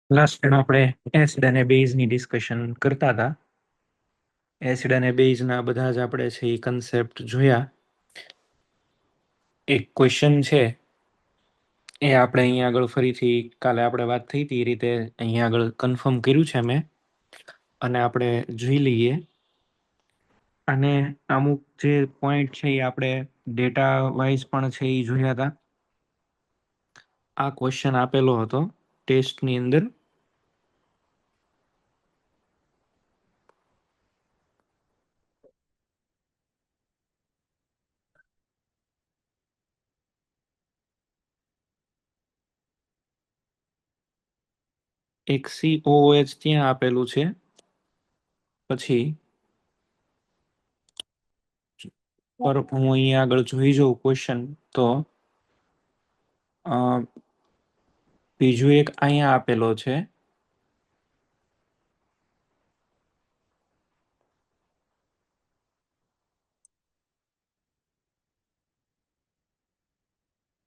Last time આપણે acid અને base ની ડિસ્કશન કરતા હતા. એસિડ અને બેઝ ના બધા જ આપણે છે એ કન્સેપ્ટ જોયા. એક ક્વેશ્ચન છે એ આપણે અહીંયા આગળ ફરીથી કાલે આપણે વાત થઈ હતી એ રીતે અહીંયા આગળ કન્ફર્મ કર્યું છે મેં, અને આપણે જોઈ લઈએ. અને અમુક જે પોઈન્ટ છે એ આપણે ડેટા વાઇઝ પણ છે એ જોયા હતા. આ ક્વેશ્ચન આપેલો હતો ટેસ્ટની અંદર. એક COOH ત્યાં આપેલું છે. પછી પર હું અહીંયા આગળ જોઈ જાઉં ક્વેશ્ચન તો બીજું એક અહીંયા આપેલો છે.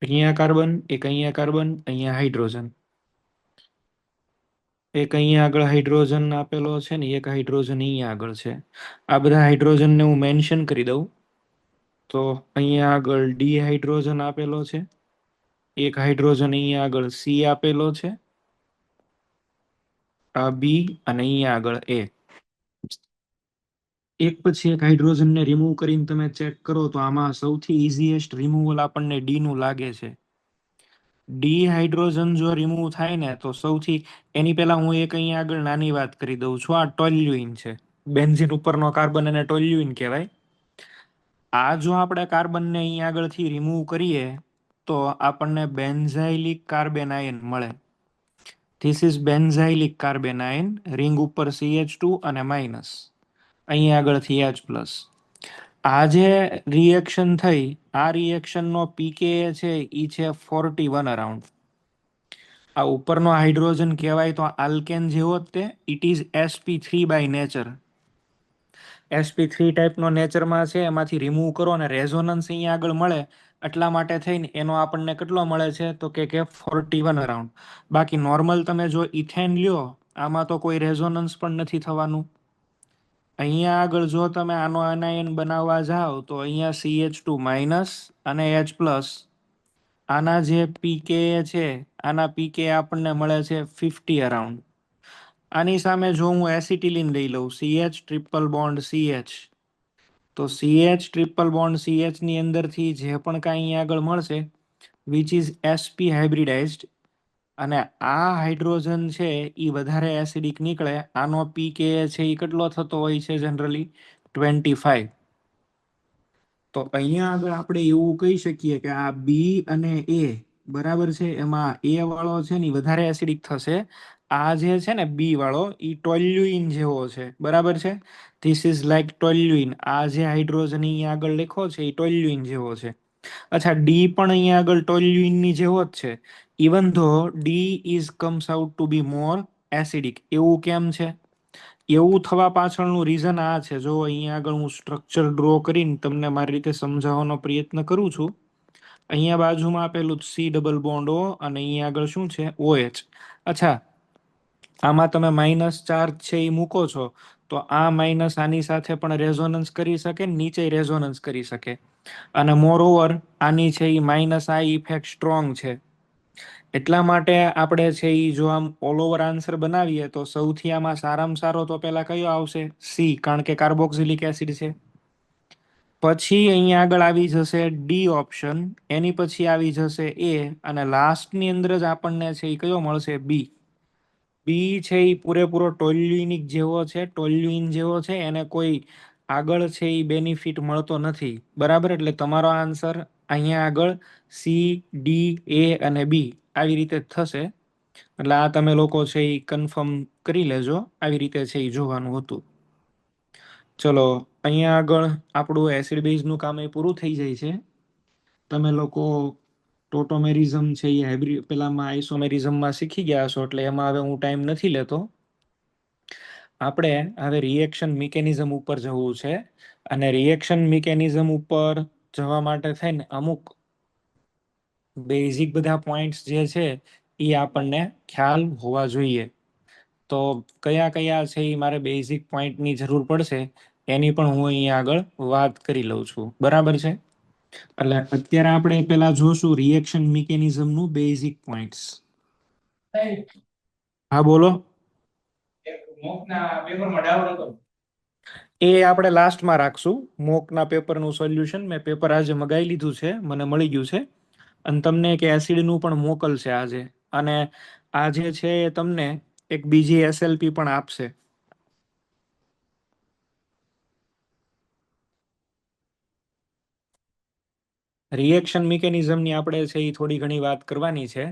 અહીંયા કાર્બન, એક અહીંયા કાર્બન, અહીંયા હાઇડ્રોજન. એક અહીંયા આગળ હાઇડ્રોજન આપેલો છે ને એક હાઇડ્રોજન અહીંયા આગળ છે. આ બધા હાઇડ્રોજનને હું મેન્શન કરી દઉં તો અહીંયા આગળ ડી હાઇડ્રોજન આપેલો છે. એક હાઇડ્રોજન અહીંયા આગળ સી આપેલો છે, આ બી, અને અહીંયા આગળ એ. એક પછી એક હાઇડ્રોજનને રિમૂવ કરીને તમે ચેક કરો તો આમાં સૌથી ઇઝીએસ્ટ રિમૂવલ આપણને ડી નું લાગે છે. ડી હાઇડ્રોજન જો રિમૂવ થાય ને તો સૌથી એની પહેલા હું એક અહીંયા આગળ નાની વાત કરી દઉં છું. આ ટોલ્યુઇન છે. બેન્ઝિન ઉપરનો કાર્બન એને ટોલ્યુઇન કહેવાય. આ જો આપણે કાર્બનને અહીંયા આગળથી રિમૂવ કરીએ તો આપણને બેન્ઝાઇલિક કાર્બેનાયન મળે. This is benzylic carbanion. Ring ઉપર CH2 અને માઇનસ, અહીંયા આગળથી H+. આ જે રિએક્શન થઈ, આ રિએક્શનનો પીકે છે એ છે 41 અરાઉન્ડ. આ ઉપરનો હાઇડ્રોજન કહેવાય તો આલ્કેન જેવો જ તે. It is sp3 by nature. sp3 ટાઈપનો નેચરમાં છે. એમાંથી રિમૂવ કરો અને રેઝોનન્સ અહીંયા આગળ મળે એટલા માટે થઈને એનો આપણને કેટલો મળે છે તો કે 41 અરાઉન્ડ. બાકી નોર્મલ તમે જો ઇથેન લ્યો, આમાં તો કોઈ રેઝોનન્સ પણ નથી થવાનું. અહીંયા આગળ જો તમે આનો એનાયન બનાવવા જાઓ તો અહીંયા CH2 માઇનસ અને H+. આના જે પીકે છે, આના પીકે આપણને મળે છે 50 અરાઉન્ડ. આની સામે જો હું એસિટિલિન લઈ લઉં, CH ટ્રિપલ બોન્ડ CH, તો CH ટ્રિપલ બોન્ડ CH ની અંદરથી જે પણ કાંઈ અહીંયા આગળ મળશે વિચ ઇઝ sp હાઇબ્રિડાઇઝ્ડ, અને આ હાઇડ્રોજન છે એ વધારે એસિડિક નીકળે. આનો પીકે છે એ કેટલો થતો હોય છે જનરલી 25. તો અહીંયા આગળ આપણે એવું કહી શકીએ કે આ બી અને એ બરાબર છે, એમાં એ વાળો છે ને વધારે એસિડિક થશે. આ જે છે ને બી વાળો એ ટોલ્યુઇન જેવો છે, બરાબર છે. This is like toluene. આ જે હાઇડ્રોજન અહીંયા આગળ લખો છે એ ટોલ્યુઇન જેવો છે. અચ્છા, ડી પણ અહીંયા આગળ ટોલ્યુઇનની જેવો જ છે. Even though D is comes out to be more acidic. એવું કેમ છે? એવું થવા પાછળનું રીઝન આ છે. જો અહીંયા આગળ હું સ્ટ્રક્ચર ડ્રો કરીને તમને મારી રીતે સમજાવવાનો પ્રયત્ન કરું છું. અહીંયા બાજુમાં આપેલું સી ડબલ બોન્ડ O, અને અહીંયા આગળ શું છે? OH. અચ્છા, આમાં તમે માઇનસ ચાર્જ છે એ મૂકો છો તો આ માઇનસ આની સાથે પણ રેઝોનન્સ કરી શકે, નીચે રેઝોનન્સ કરી શકે. અને મોર ઓવર આની છે એ માઇનસ આ ઇફેક્ટ સ્ટ્રોંગ છે. એટલા માટે આપણે છે એ જો આમ ઓલ ઓવર આન્સર બનાવીએ તો સૌથી આમાં સારામાં સારો તો પહેલા કયો આવશે? સી, કારણ કે કાર્બોક્સિલિક એસિડ છે. પછી અહીંયા આગળ આવી જશે ડી ઓપ્શન, એની પછી આવી જશે એ, અને લાસ્ટની અંદર જ આપણને છે એ કયો મળશે? બી. બી છે એ પૂરેપૂરો ટોલ્યુઇનિક જેવો છે, ટોલ્યુઇન જેવો છે. એને કોઈ આગળ છે એ બેનિફિટ મળતો નથી, બરાબર. એટલે તમારો આન્સર અહીંયા આગળ સી, ડી, એ અને બી આવી રીતે જ થશે. એટલે આ તમે લોકો છે એ કન્ફર્મ કરી લેજો. આવી રીતે છે એ જોવાનું હતું. ચલો, અહીંયા આગળ આપણું એસિડ બેઝનું કામ એ પૂરું થઈ જાય છે. તમે લોકો ટોટોમેરિઝમ છે એ હાઇબ્રિડ પેલામાં આઇસોમેરિઝમમાં શીખી ગયા છો, એટલે એમાં હવે હું ટાઈમ નથી લેતો. આપણે હવે રિએક્શન મિકેનિઝમ ઉપર જવું છે, અને રિએક્શન મિકેનિઝમ ઉપર જવા માટે થઈને અમુક બેઝિક બધા પોઈન્ટ્સ જે છે એ આપણને ખ્યાલ હોવા જોઈએ. તો કયા કયા છે એ મારે બેઝિક પોઈન્ટની જરૂર પડશે એની પણ હું અહીંયા આગળ વાત કરી લઉં છું. બરાબર છે. એટલે અત્યારે આપણે પેલા જોશું રિએક્શન મિકેનિઝમનું બેઝિક પોઈન્ટ્સ. હા બોલો. એ આપણે લાસ્ટમાં રાખશું. મોકના પેપરનું સોલ્યુશન મેં પેપર આજે મગાવી લીધું છે, મને મળી ગયું છે. અને તમને એક એસિડનું પણ મોકલશે આજે. અને આજે છે એ તમને એક બીજી એસએલપી પણ આપશે. રિએક્શન મિકેનિઝમની આપણે છે એ થોડી ઘણી વાત કરવાની છે.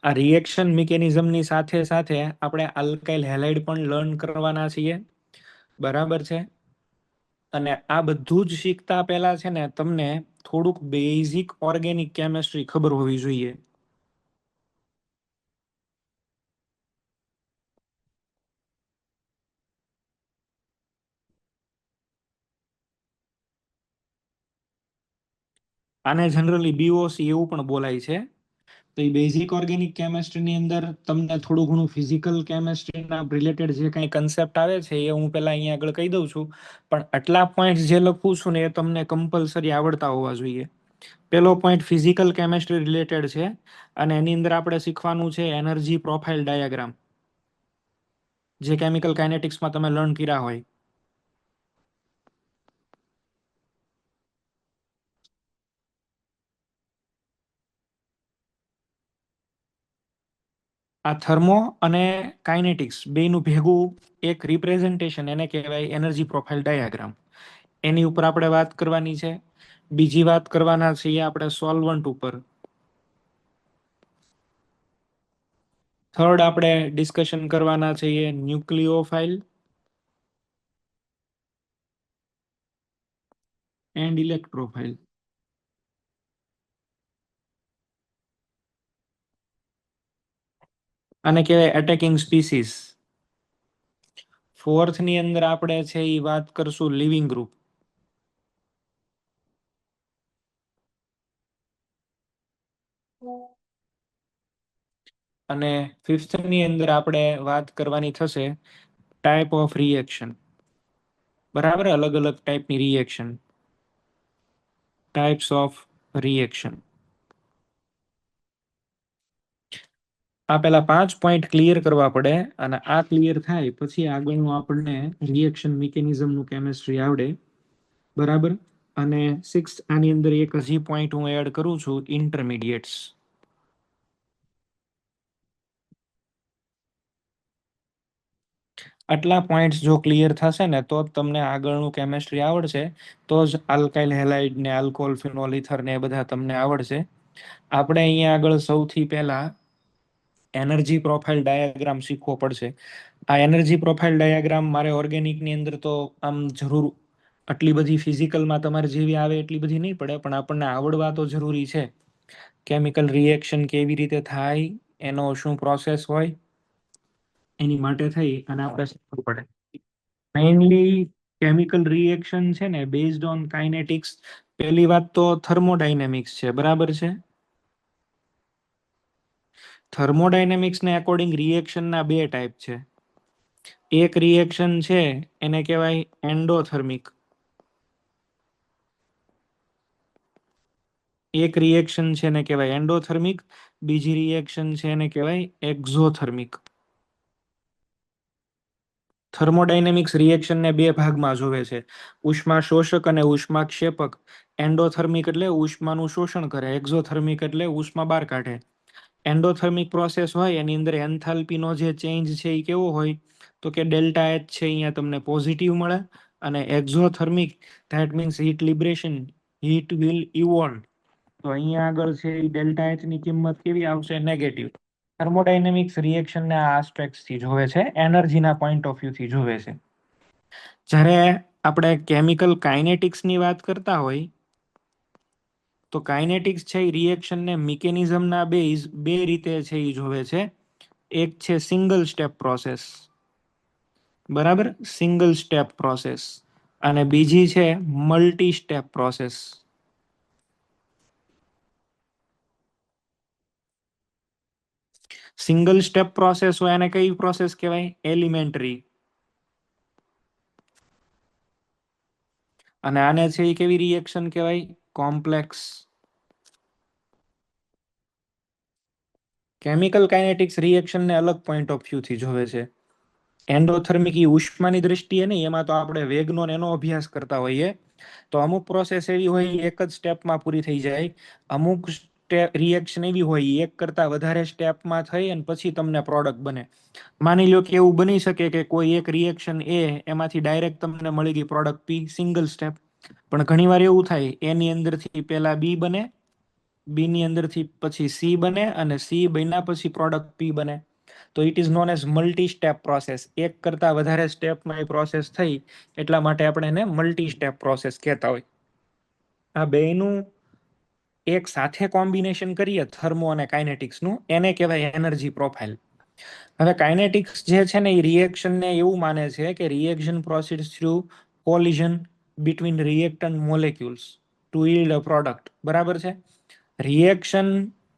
આ રિએક્શન મિકેનિઝમની સાથે સાથે આપણે આલ્કાઇલ હેલાઇડ પણ લર્ન કરવાના છીએ. બરાબર છે. અને આ બધું જ શીખતા પહેલા છે ને તમને થોડુંક બેઝિક ઓર્ગેનિક કેમેસ્ટ્રી ખબર હોવી જોઈએ. આને જનરલી બીઓસી એવું પણ બોલાય છે. તો એ બેઝિક ઓર્ગેનિક કેમેસ્ટ્રીની અંદર તમને થોડું ઘણું ફિઝિકલ કેમેસ્ટ્રીના રિલેટેડ જે કાંઈ કન્સેપ્ટ આવે છે એ હું પહેલા અહીંયા આગળ કહી દઉં છું. પણ આટલા પોઈન્ટ જે લખું છું ને એ તમને કમ્પલસરી આવડતા હોવા જોઈએ. પેલો પોઈન્ટ ફિઝિકલ કેમેસ્ટ્રી રિલેટેડ છે અને એની અંદર આપણે શીખવાનું છે એનર્જી પ્રોફાઇલ ડાયાગ્રામ, જે કેમિકલ કાઇનેટિક્સમાં તમે લર્ન કર્યા હોય. આ થર્મો અને કાઇનેટિક્સ બેનું ભેગું એક રિપ્રેઝન્ટેશન એને કહેવાય એનર્જી પ્રોફાઇલ ડાયાગ્રામ. એની ઉપર આપણે વાત કરવાની છે. બીજી વાત કરવાના છીએ આપણે સોલ્વન્ટ ઉપર. થર્ડ આપણે ડિસ્કશન કરવાના છીએ ન્યુક્લિયોફાઇલ એન્ડ ઇલેક્ટ્રોફાઇલ. આને કહેવાય એટેકિંગ સ્પીસીસ. ફોર્થ ની અંદર આપણે છે એ વાત કરશું લિવિંગ ગ્રુપ. અને ફિફ્થ ની અંદર આપણે વાત કરવાની થશે ટાઈપ ઓફ રિએક્શન. બરાબર, અલગ અલગ ટાઈપની રિએક્શન, ટાઈપ્સ ઓફ રિએક્શન. આ પેલા 5 પોઈન્ટ ક્લિયર કરવા પડે અને આ ક્લિયર થાય પછી આગળનું આપણને રિએક્શન મિકેનિઝમનું કેમેસ્ટ્રી આવડે. બરાબર. અને સિક્સ આની અંદર એક હજી પોઈન્ટ હું એડ કરું છું, ઇન્ટરમીડિયેટ્સ. આટલા પોઈન્ટ્સ જો ક્લિયર થશે ને તો જ તમને આગળનું કેમેસ્ટ્રી આવડશે. તો જ આલ્કાઇલ હેલાઇડ ને આલ્કોહોલ ફિનોલ ઇથર ને એ બધા તમને આવડશે. આપણે અહીંયા આગળ સૌથી પહેલા એનર્જી પ્રોફાઇલ ડાયાગ્રામ શીખવો પડશે. આ એનર્જી પ્રોફાઇલ ડાયાગ્રામ મારે ઓર્ગેનિકની અંદર તો આમ જરૂર આટલી બધી ફિઝિકલમાં તમારે જેવી આવે એટલી બધી નહીં પડે, પણ આપણને આવડવા તો જરૂરી છે. કેમિકલ રિએક્શન કેવી રીતે થાય, એનો શું પ્રોસેસ હોય, એની માટે થઈ અને આપણે શીખવું પડે. મેઇનલી કેમિકલ રિએક્શન છે ને બેઝડ ઓન કાઇનેટિક્સ. પહેલી વાત તો થર્મોડાયનેમિક્સ છે. બરાબર છે. થર્મોડાયનેમિક્સને અકોર્ડિંગ રિએક્શનના બે ટાઈપ છે. એક રિએક્શન છે એને કહેવાય એન્ડોથર્મિક. એક રિએક્શન છે એને કહેવાય એન્ડોથર્મિક. બીજી રિએક્શન છે એને કહેવાય એક્ઝોથર્મિક. થર્મોડાયનેમિક્સ રિએક્શનને બે ભાગમાં જોવે છે, ઉષ્મા શોષક અને ઉષ્મા ક્ષેપક. એન્ડોથર્મિક એટલે ઉષ્માનું શોષણ કરે, એક્ઝોથર્મિક એટલે ઉષ્મા બહાર કાઢે. એન્ડોથર્મિક પ્રોસેસ હોય એની અંદર એન્થાલ્પીનો જે ચેન્જ છે એ કેવો હોય તો કે ડેલ્ટા એચ છે અહીંયા તમને પોઝિટિવ મળે. અને exothermic that means heat liberation, heat will evolve. તો અહીંયા આગળ છે એ ડેલ્ટા એચ ની કિંમત કેવી આવશે? નેગેટિવ. થર્મોડાયનેમિક્સ રિએક્શનને આ આસ્પેક્ટથી જોવે છે, એનર્જીના પોઈન્ટ ઓફ વ્યૂથી જોવે છે. જ્યારે આપણે કેમિકલ કાઇનેટિક્સની વાત કરતા હોય તો કાઇનેટિક્સ છે એ રિએક્શનને મિકેનિઝમના બે રીતે છે એ જોવે છે. એક છે સિંગલ સ્ટેપ પ્રોસેસ. બરાબર, સિંગલ સ્ટેપ પ્રોસેસ. અને બીજી છે multi step process. Single step process હોય એને કઈ પ્રોસેસ કહેવાય? એલિમેન્ટરી. અને આને છે એ કેવી રિએક્શન કહેવાય? કોમ્પ્લેક્સ. કેમિકલ કાઇનેટિક્સ રિએક્શનને અલગ પોઈન્ટ ઓફ વ્યૂ થી જોવે છે. એન્ડોથર્મિક એ ઉષ્માની દ્રષ્ટિએ નહીં, એમાં તો આપણે વેગનો ને એનો અભ્યાસ કરતા હોઈએ. તો અમુક પ્રોસેસ એવી હોય એક જ સ્ટેપમાં પૂરી થઈ જાય, અમુક રિએક્શન એવી હોય એક કરતા વધારે સ્ટેપમાં થઈ અને પછી તમને પ્રોડક્ટ બને. માની લો કે એવું બની શકે કે કોઈ એક રિએક્શન એ એમાંથી ડાયરેક્ટ તમને મળી ગઈ પ્રોડક્ટ પી, સિંગલ સ્ટેપ. પણ ઘણીવાર એવું થાય એની અંદરથી પહેલા બી બને, બી ની અંદરથી પછી સી બને અને સી બન્યા પછી પ્રોડક્ટ પી બને. તો it is known as multi step process. એક કરતા વધારે સ્ટેપમાં એ પ્રોસેસ થઈ એટલા માટે આપણે એને મલ્ટી સ્ટેપ પ્રોસેસ કહેતા હોય. આ બેયનું એક સાથે કોમ્બિનેશન કરીએ થર્મો અને કાઇનેટિક્સનું, એને કહેવાય એનર્જી પ્રોફાઇલ. હવે કાઇનેટિક્સ જે છે ને એ રિએક્શનને એવું માને છે કે reaction proceeds through collision between reactant molecules to yield a product. બરાબર છે? રિએક્શન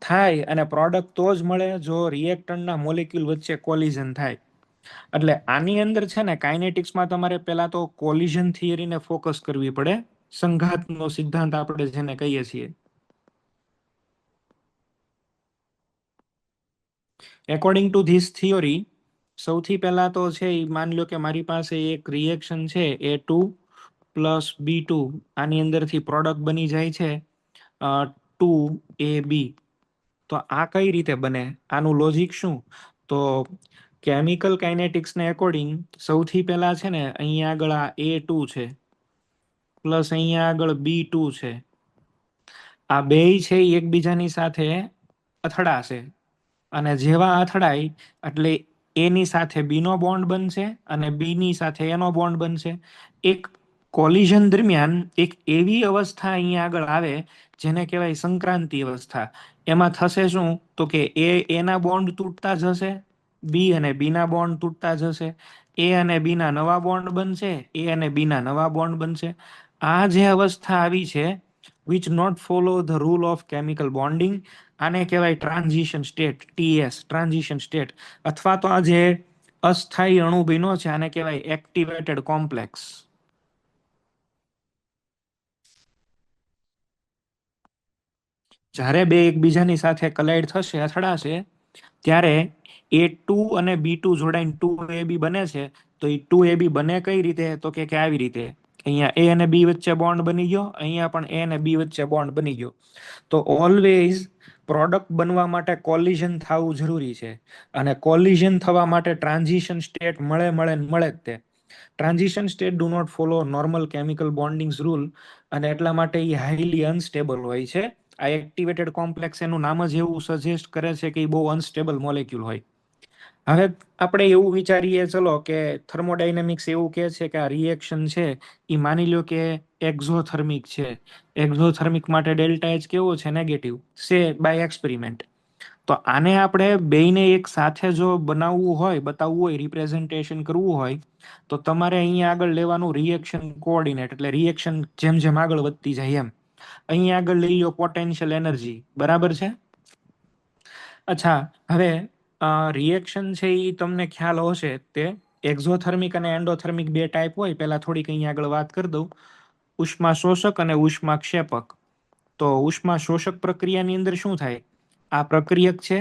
થાય અને પ્રોડક્ટ તો જ મળે જો રિએક્ટન્ટના મોલેક્યુલ વચ્ચે કોલિઝન થાય. એટલે આની અંદર છે ને કાઇનેટિક્સમાં તમારે પહેલા તો કોલિઝન થિયરીને ફોકસ કરવી પડે. સંઘાતનો સિદ્ધાંત આપણે જેને કહીએ છીએ. એકોર્ડિંગ ટુ ધીસ થિયોરી, સૌથી પહેલા તો છે એ માની લો કે મારી પાસે એક રિએક્શન છે A2 પ્લસ B2, આની અંદરથી પ્રોડક્ટ બની જાય છે 2AB. તો આ કઈ રીતે બને? આનું લોજિક શું? તો કેમિકલ કાઇનેટિક્સને એકોર્ડિંગ સૌથી પહેલા છે ને અહીંયા આગળ આ A2 છે પ્લસ અહીંયા આગળ B2 છે, આ બેય છે એકબીજાની સાથે અથડાશે. અને જેવા અથડાય એટલે એની સાથે બીનો બોન્ડ બનશે અને બીની સાથે એનો બોન્ડ બનશે. એક કોલિઝન દરમિયાન એક એવી અવસ્થા અહીંયા આગળ આવે જેને કહેવાય સંક્રાંતિ અવસ્થા. એમાં થશે શું? તો કે એના બોન્ડ તૂટતા જશે, બી અને બીના બોન્ડ તૂટતા જશે, એ અને બીના નવા બોન્ડ બનશે, એ અને બીના નવા બોન્ડ બનશે. આ જે અવસ્થા આવી છે which not follow the rule of chemical bonding, આને કહેવાય transition state, TS, transition state. અથવા તો આ જે અસ્થાયી અણુ બન્યો છે આને કહેવાય એક્ટિવેટેડ કોમ્પ્લેક્સ. જ્યારે બે એકબીજાની સાથે કલાઇડ થશે, અથડાશે, ત્યારે A2 અને B2 જોડાઈને 2AB બને છે. તો એ 2AB બને કઈ રીતે? તો કે આવી રીતે. અહીંયા A અને B વચ્ચે બોન્ડ બની ગયો, અહીંયા પણ A અને B વચ્ચે બોન્ડ બની ગયો. તો ઓલવેઝ પ્રોડક્ટ બનવા માટે કોલિઝન થવું જરૂરી છે. અને કોલિઝન થવા માટે ટ્રાન્ઝિશન સ્ટેટ મળે જ તે. Transition state do not follow normal chemical bondings rule, અને એટલા માટે એ હાઈલી અનસ્ટેબલ હોય છે. આ એક્ટિવેટેડ કોમ્પ્લેક્સ એનું નામ જ એવું સજેસ્ટ કરે છે કે એ બહુ અનસ્ટેબલ મોલેક્યુલ હોય. હવે આપણે એવું વિચારીએ ચલો કે થર્મોડાયનેમિક્સ એવું કહે છે કે આ રિએક્શન છે એ માની લો કે એક્ઝોથર્મિક છે. એક્ઝોથર્મિક માટે ડેલ્ટા એચ કેવો છે? નેગેટિવ. સે બાય એક્સપેરિમેન્ટ. તો આને આપણે બેયને એક સાથે જો બનાવવું હોય, બતાવવું હોય, રિપ્રેઝન્ટેશન કરવું હોય, તો તમારે અહીંયા આગળ લેવાનું રિએક્શન કોઓર્ડિનેટ. એટલે રિએક્શન જેમ જેમ આગળ વધતી જાય એમ અહીંયા આગળ લઈ લો પોટેન્શિયલ એનર્જી. બરાબર છે? અચ્છા, હવે રિએક્શન છે એ તમને ખ્યાલ હશે તે એક્ઝોથર્મિક અને એન્ડોથર્મિક બે ટાઈપ હોય. પહેલા થોડીક અહીંયા આગળ વાત કરી દઉં. ઉષ્મા શોષક અને ઉષ્મા ક્ષેપક. તો ઉષ્મા શોષક પ્રક્રિયાની અંદર શું થાય? આ પ્રક્રિયક છે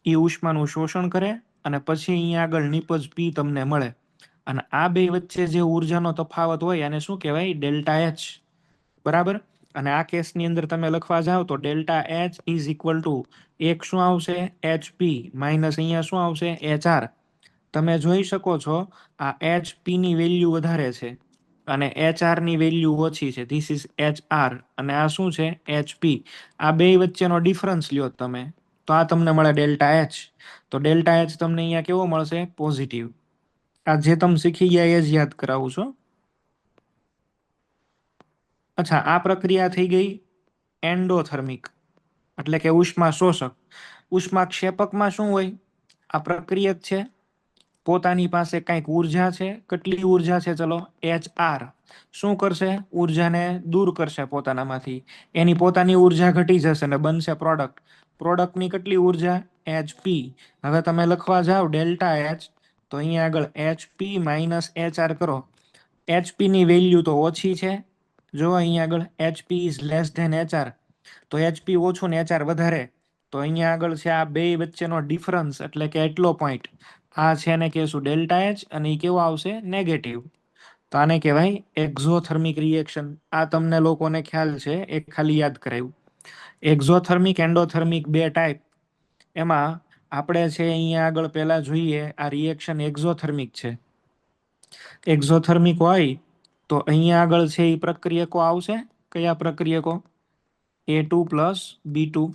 એ ઉષ્માનું શોષણ કરે અને પછી અહીંયા આગળ નિપજ પી તમને મળે. અને આ બે વચ્ચે જે ઉર્જાનો તફાવત હોય એને શું કહેવાય? Delta H. બરાબર? અને આ કેસની અંદર તમે લખવા જાઓ તો delta H is equal two એક શું આવશે? HP માઇનસ અહીંયા શું આવશે? HR. તમે જોઈ શકો છો આ HP ની વેલ્યુ વધારે છે અને HR ની વેલ્યુ ઓછી છે. ધીસ ઇઝ HR અને આ શું છે? HP. આ બે વચ્ચેનો ડિફરન્સ લ્યો તમે તો આ તમને મળે ડેલ્ટા એચ. તો ડેલ્ટા એચ તમને અહીંયા કેવો મળશે? પોઝિટિવ. આ જે તમે શીખી ગયા એ જ યાદ કરાવું છું. અચ્છા, આ પ્રક્રિયા થઈ ગઈ એન્ડોથર્મિક, એટલે કે ઉષ્મા શોષક. ઉષ્મા ક્ષેપકમાં શું હોય? આ પ્રક્રિયક છે, પોતાની પાસે કંઈક ઉર્જા છે. કેટલી ઉર્જા છે? ચલો HR. શું કરશે? ઉર્જાને દૂર કરશે પોતાનામાંથી. એની પોતાની ઉર્જા ઘટી જશે ને બનશે પ્રોડક્ટ. પ્રોડક્ટની કેટલી ઉર્જા? HP. હવે તમે લખવા જાઓ ડેલ્ટા એચ, તો અહીંયા આગળ HP માઇનસ HR કરો. HP ની વેલ્યુ તો ઓછી છે. જો અહીંયા આગળ HP is less than HR, તો HP ઓછું ને HR વધારે. તો અહીંયા આગળ છે આ બે વચ્ચેનો ડિફરન્સ, એટલે કે એટલો પોઈન્ટ આ છે ને કહેશું ડેલ્ટા એચ, અને એ કેવો આવશે? નેગેટિવ. તો આને કહેવાય એક્ઝોથર્મિક રિએક્શન. આ તમને લોકોને ખ્યાલ છે, એક ખાલી યાદ કરાવ્યું. એક્ઝોથર્મિક એન્ડોથર્મિક બે ટાઈપ. એમાં આપણે છે અહીંયા આગળ પહેલા જોઈએ આ રિએક્શન એક્ઝોથર્મિક છે. એક્ઝોથર્મિક હોય તો અહીંયા આગળ છે એ પ્રક્રિયકો આવશે. કયા પ્રક્રિયકો? A2 plus B2.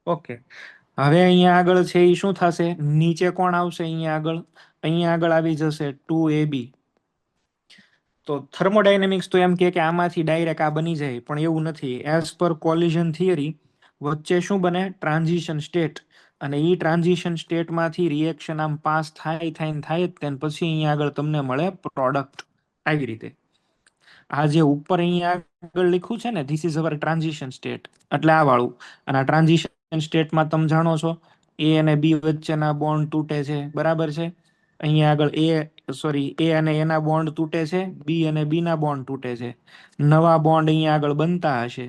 ઓકે. હવે અહીંયા આગળ છે એ શું થશે? નીચે કોણ આવશે? અહીંયા આગળ આવી જશે 2AB. તો થર્મોડાયનેમિક્સ તો એમ કે આમાંથી ડાયરેક્ટ આ બની જાય, પણ એવું નથી. એઝ પર કોલિઝન થિયરી વચ્ચે શું બને? Transition state. અને એ ટ્રાન્ઝિશન સ્ટેટમાંથી રિએક્શન આમ પાસ થાય થાય જ તેને પછી અહીંયા આગળ તમને મળે પ્રોડક્ટ. આવી રીતે આ જે ઉપર અહીંયા આગળ લખ્યું છે ને, this is our transition state, એટલે આ વાળું. અને આ ટ્રાન્ઝિશન સ્ટેટમાં તમે જાણો છો એ અને બી વચ્ચેના બોન્ડ તૂટે છે, બરાબર છે. અહીંયા આગળ એ અને એના બોન્ડ તૂટે છે, બી અને બી ના બોન્ડ તૂટે છે. નવા બોન્ડ અહીંયા આગળ બનતા હશે.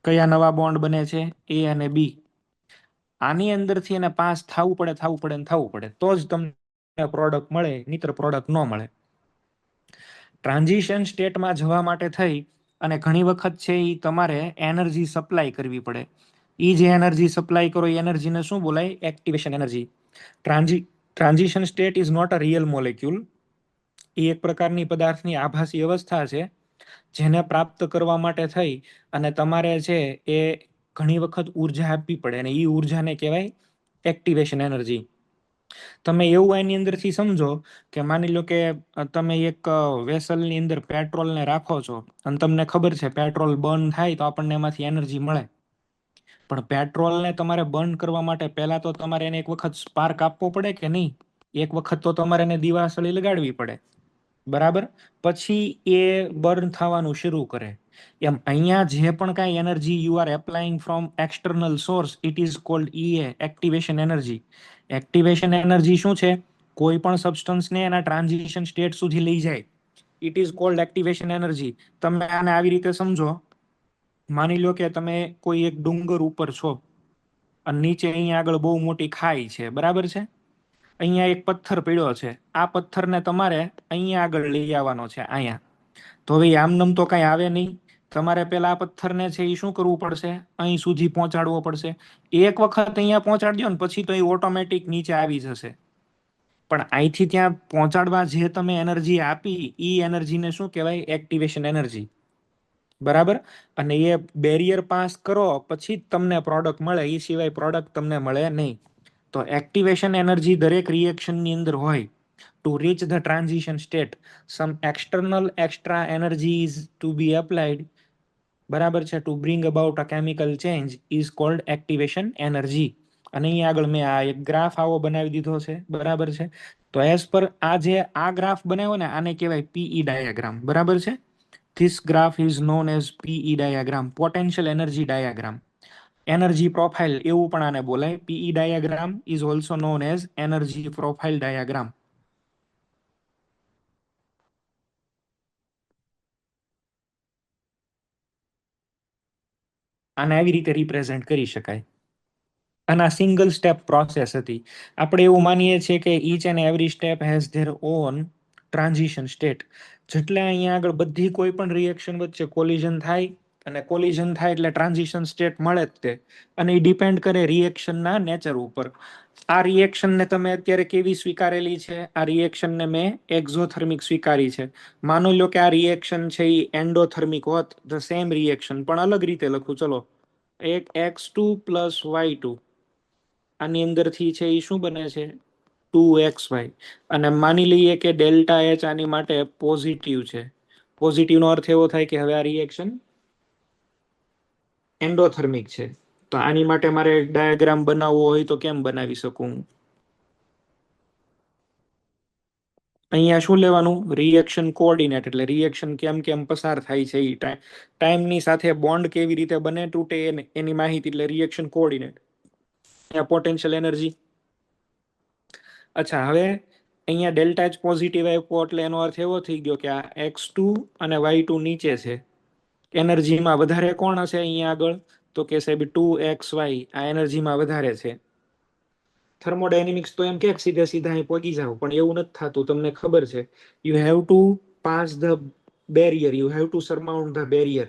કયા નવા બોન્ડ બને છે? એ અને બી. આની અંદરથી એને પાસ થવું પડે તો જ તમને પ્રોડક્ટ મળે, નહીતર પ્રોડક્ટ ન મળે. ટ્રાન્ઝિશન સ્ટેટમાં જવા માટે થઈ અને ઘણી વખત છે એ તમારે એનર્જી સપ્લાય કરવી પડે. એ જે એનર્જી સપ્લાય કરો એ એનર્જીને શું બોલાય? Activation energy. Transition state is not a real molecule. એ એક પ્રકારની પદાર્થની આભાસી અવસ્થા છે, જેને પ્રાપ્ત કરવા માટે થઈ અને તમારે છે એ ઘણી વખત ઉર્જા આપવી પડે, અને એ ઉર્જાને કહેવાય એક્ટિવેશન એનર્જી. તમે એવું એની અંદરથી સમજો કે માની લો કે તમે એક વેસલની અંદર પેટ્રોલને રાખો છો અને તમને ખબર છે પેટ્રોલ બર્ન થાય તો આપણને એમાંથી એનર્જી મળે. પણ પેટ્રોલને તમારે બર્ન કરવા માટે પહેલા તો તમારે એને એક વખત સ્પાર્ક આપવો પડે કે નહીં? એક વખત તો તમારે એને દિવાસળી લગાડવી પડે, બરાબર? પછી એ બર્ન થવાનું શરૂ કરે. એમ અહીંયા જે પણ કાંઈ energy you are applying from external source, it is called activation energy. Activation energy શું છે? કોઈ પણ સબસ્ટન્સને એના ટ્રાન્ઝિશન સ્ટેટ સુધી લઈ જાય, it is called activation energy. તમે આને આવી રીતે સમજો. માની લો કે તમે કોઈ એક ડુંગર ઉપર છો અને નીચે અહીંયા આગળ બહુ મોટી ખાઈ છે, બરાબર છે. અહીંયા એક પથ્થર પડ્યો છે. આ પથ્થરને તમારે અહીંયા આગળ લઈ આવવાનો છે, અહીંયા. તો હવે આમનમ તો કાંઈ આવે નહીં. તમારે પેલા આ પથ્થરને છે એ શું કરવું પડશે? અહીં સુધી પહોંચાડવો પડશે. એક વખત અહીંયા પહોંચાડી દો ને પછી તો એ ઓટોમેટિક નીચે આવી જશે. પણ અહીંથી ત્યાં પહોંચાડવા જે તમે એનર્જી આપી, એ એનર્જીને શું કહેવાય? એક્ટિવેશન એનર્જી, બરાબર. અને એ બેરિયર પાસ કરો પછી જ તમને પ્રોડક્ટ મળે, એ સિવાય પ્રોડક્ટ તમને મળે નહીં. તો એક્ટિવેશન એનર્જી દરેક રિએક્શનની અંદર હોય. To reach the transition state some external extra energy is to be applied, બરાબર છે, to bring about a chemical change is called activation energy. અને અહીં આગળ મેં આ એક ગ્રાફ આવો બનાવી દીધો છે, બરાબર છે. તો એઝ પર આ ગ્રાફ બનાવ્યો ને, આને કહેવાય પીઈ ડાયાગ્રામ, બરાબર છે. This graph is known as PE diagram, potential energy diagram. Energy profile એવું પણ આને બોલાય. PE diagram is also known as energy profile diagram. આને આવી રીતે રિપ્રેઝેન્ટ કરી શકાય. અને આ સિંગલ સ્ટેપ પ્રોસેસ હતી. આપણે એવું માનીએ છીએ કે each and every step has their own transition state. જેટલે અહીંયા આગળ બધી કોઈ પણ રિએક્શન વચ્ચે કોલિઝન થાય, અને કોલિઝન થાય એટલે ટ્રાન્ઝિશન સ્ટેટ મળે જ તે. અને એ ડિપેન્ડ કરે રિએક્શનના નેચર ઉપર. આ રિએક્શનને તમે અત્યારે કેવી સ્વીકારેલી છે? આ રિએક્શનને મેં એક્ઝોથર્મિક સ્વીકારી છે. માની લો કે આ રિએક્શન છે એ એન્ડોથર્મિક હોત, ધ સેમ રિએક્શન, પણ અલગ રીતે લખું. ચલો, એક X2 પ્લસ Y2, આની અંદરથી છે એ શું બને છે? 2XY. અને માની લઈએ કે ડેલ્ટા H આની માટે પોઝિટિવ છે. પોઝિટિવનો અર્થ એવો થાય કે હવે આ રિએક્શન એન્ડોથર્મિક છે. તો આની માટે મારે ડાયાગ્રામ બનાવવો હોય તો કેમ બનાવી શકું? અહીંયા શું લેવાનું? રિએક્શન કોઓર્ડિનેટ, એટલે રિએક્શન કેમ કેમ પસાર થાય છે એ ટાઈમની સાથે બોન્ડ કેવી રીતે બને તૂટે એની માહિતી, એટલે રિએક્શન કોઓર્ડિનેટ. અહીંયા પોટેન્શિયલ એનર્જી. અચ્છા, હવે અહીંયા ડેલ્ટા એચ પોઝિટિવ આપ્યો એટલે એનો અર્થ એવો થઈ ગયો કે આ x2 અને y2 નીચે છે. એનર્જીમાં વધારે કોણ હશે અહીંયા આગળ? તો કે સાહેબ 2xy આ એનર્જીમાં વધારે છે. થર્મોડાયનેમિક્સ તો એમ કે સીધે સીધા અહીં પહોંચી જાવ, પણ એવું નથી થતું. તમને ખબર છે, you have to pass the barrier, you have to surmount the barrier.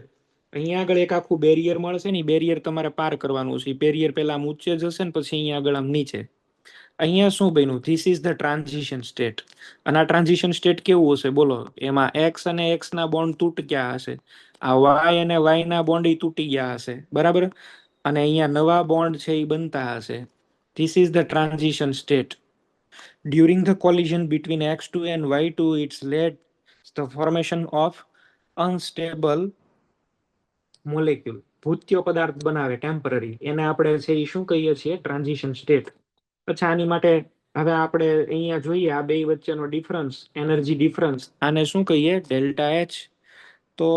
અહીંયા આગળ એક આખું બેરિયર મળશે ને, બેરિયર તમારે પાર કરવાનું છે. બેરિયર પહેલા આમ ઊંચે જશે ને પછી અહીંયા આગળ આમ નીચે. અહીંયા શું બન્યું? This is the transition state. અને આ ટ્રાન્ઝિશન સ્ટેટ કેવું હશે બોલો? એમાં એક્સ અને એક્સ ના બોન્ડ તૂટ્યા હશે, આ વાય અને વાય ના બોન્ડ તૂટી ગયા હશે, બરાબર? અને અહીંયા નવા બોન્ડ છે એ બનતા હશે. This is the transition state. During the collision between x2 and y2, it's led the formation of unstable molecule. ભૂત્યો પદાર્થ બનાવે ટેમ્પરરી, એને આપણે છે એ શું કહીએ છીએ? Transition state. અચ્છા, આની માટે હવે આપણે અહીંયા જોઈએ આ બે વચ્ચેનો ડિફરન્સ, એનર્જી ડિફરન્સ, આને શું કહીએ? Delta H. તો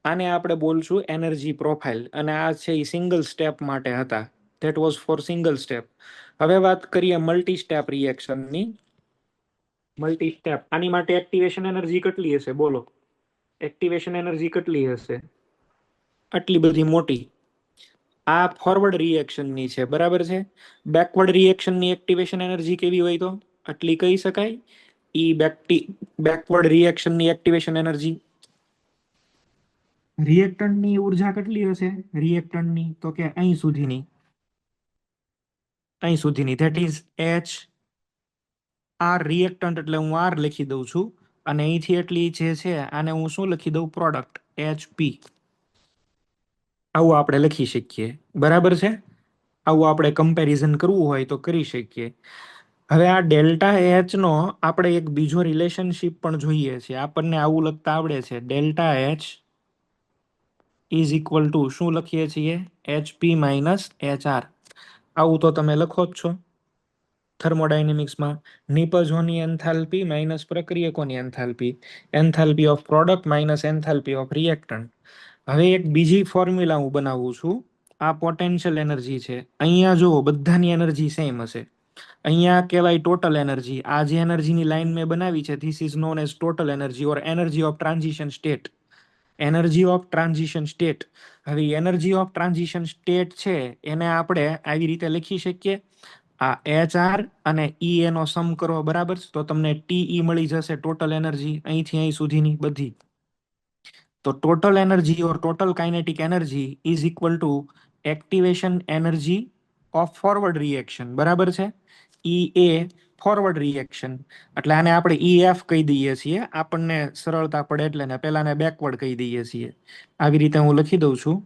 આને આપણે બોલશું એનર્જી પ્રોફાઇલ, અને આ છે એ સિંગલ સ્ટેપ માટે હતા. That was for single step. હવે વાત કરીએ મલ્ટી સ્ટેપ રિએક્શનની. મલ્ટી સ્ટેપ, આની માટે એક્ટિવેશન એનર્જી કેટલી હશે બોલો? એક્ટિવેશન એનર્જી કેટલી હશે? આટલી બધી મોટી. આ ફોરવર્ડ રિએક્શનની છે, બરાબર છે? બેકવર્ડ રિએક્શનની એક્ટિવેશન એનર્જી કેવી હોય તો આટલી કહી શકાય. બેકવર્ડ રિએક્શનની એક્ટિવેશન એનર્જી. રિએક્ટન્ટની ઉર્જા કેટલી હશે? રિએક્ટન્ટની તો કે અહીં સુધીની, અહીં સુધીની, that is H R. Reactant એટલે હું આર લખી દઉં છું, અને અહીંથી એટલી જે છે આને હું શું લખી દઉં? Product HP. આવું આપણે લખી શકીએ, બરાબર છે? આવું આપણે કમ્પેરિઝન કરવું હોય તો કરી શકીએ. હવે આ ડેલ્ટા એચ નો આપણે એક બીજો રિલેશનશિપ પણ જોઈએ છે. આપણને આવું લખતા આવડે છે. Delta H is equal to શું લખીએ છીએ? HP minus HR. આવું તો તમે લખો જ છો થર્મોડાયનેમિક્સમાં. નિપજોની એન્થાલ્પી માઇનસ પ્રક્રિયકોની enthalpy, enthalpy of product minus enthalpy of reactant. હવે એક બીજી ફોર્મ્યુલા હું બનાવું છું. આ પોટેન્શિયલ એનર્જી છે. અહીંયા જુઓ, બધાની એનર્જી સેમ હશે. અહીંયા કહેવાય ટોટલ એનર્જી. આ જે એનર્જીની લાઈન મેં બનાવી છે, this is known as total energy or energy of transition state. Energy of transition state. હવે એનર્જી ઓફ ટ્રાન્ઝિશન સ્ટેટ છે એને આપણે આવી રીતે લખી શકીએ. આ HR અને એનો સમ કરો, બરાબર? તો તમને TE મળી જશે, ટોટલ એનર્જી અહીંથી અહીં સુધીની બધી. તો total energy or total kinetic energy is equal two activation energy of forward reaction, બરાબર છે? એ ફોરવર્ડ રિએક્શન, એટલે આને આપણે EF કહી દઈએ છીએ, આપણને સરળતા પડે એટલે. ને પેલાને બેકવર્ડ કહી દઈએ છીએ. આવી રીતે હું લખી દઉં છું.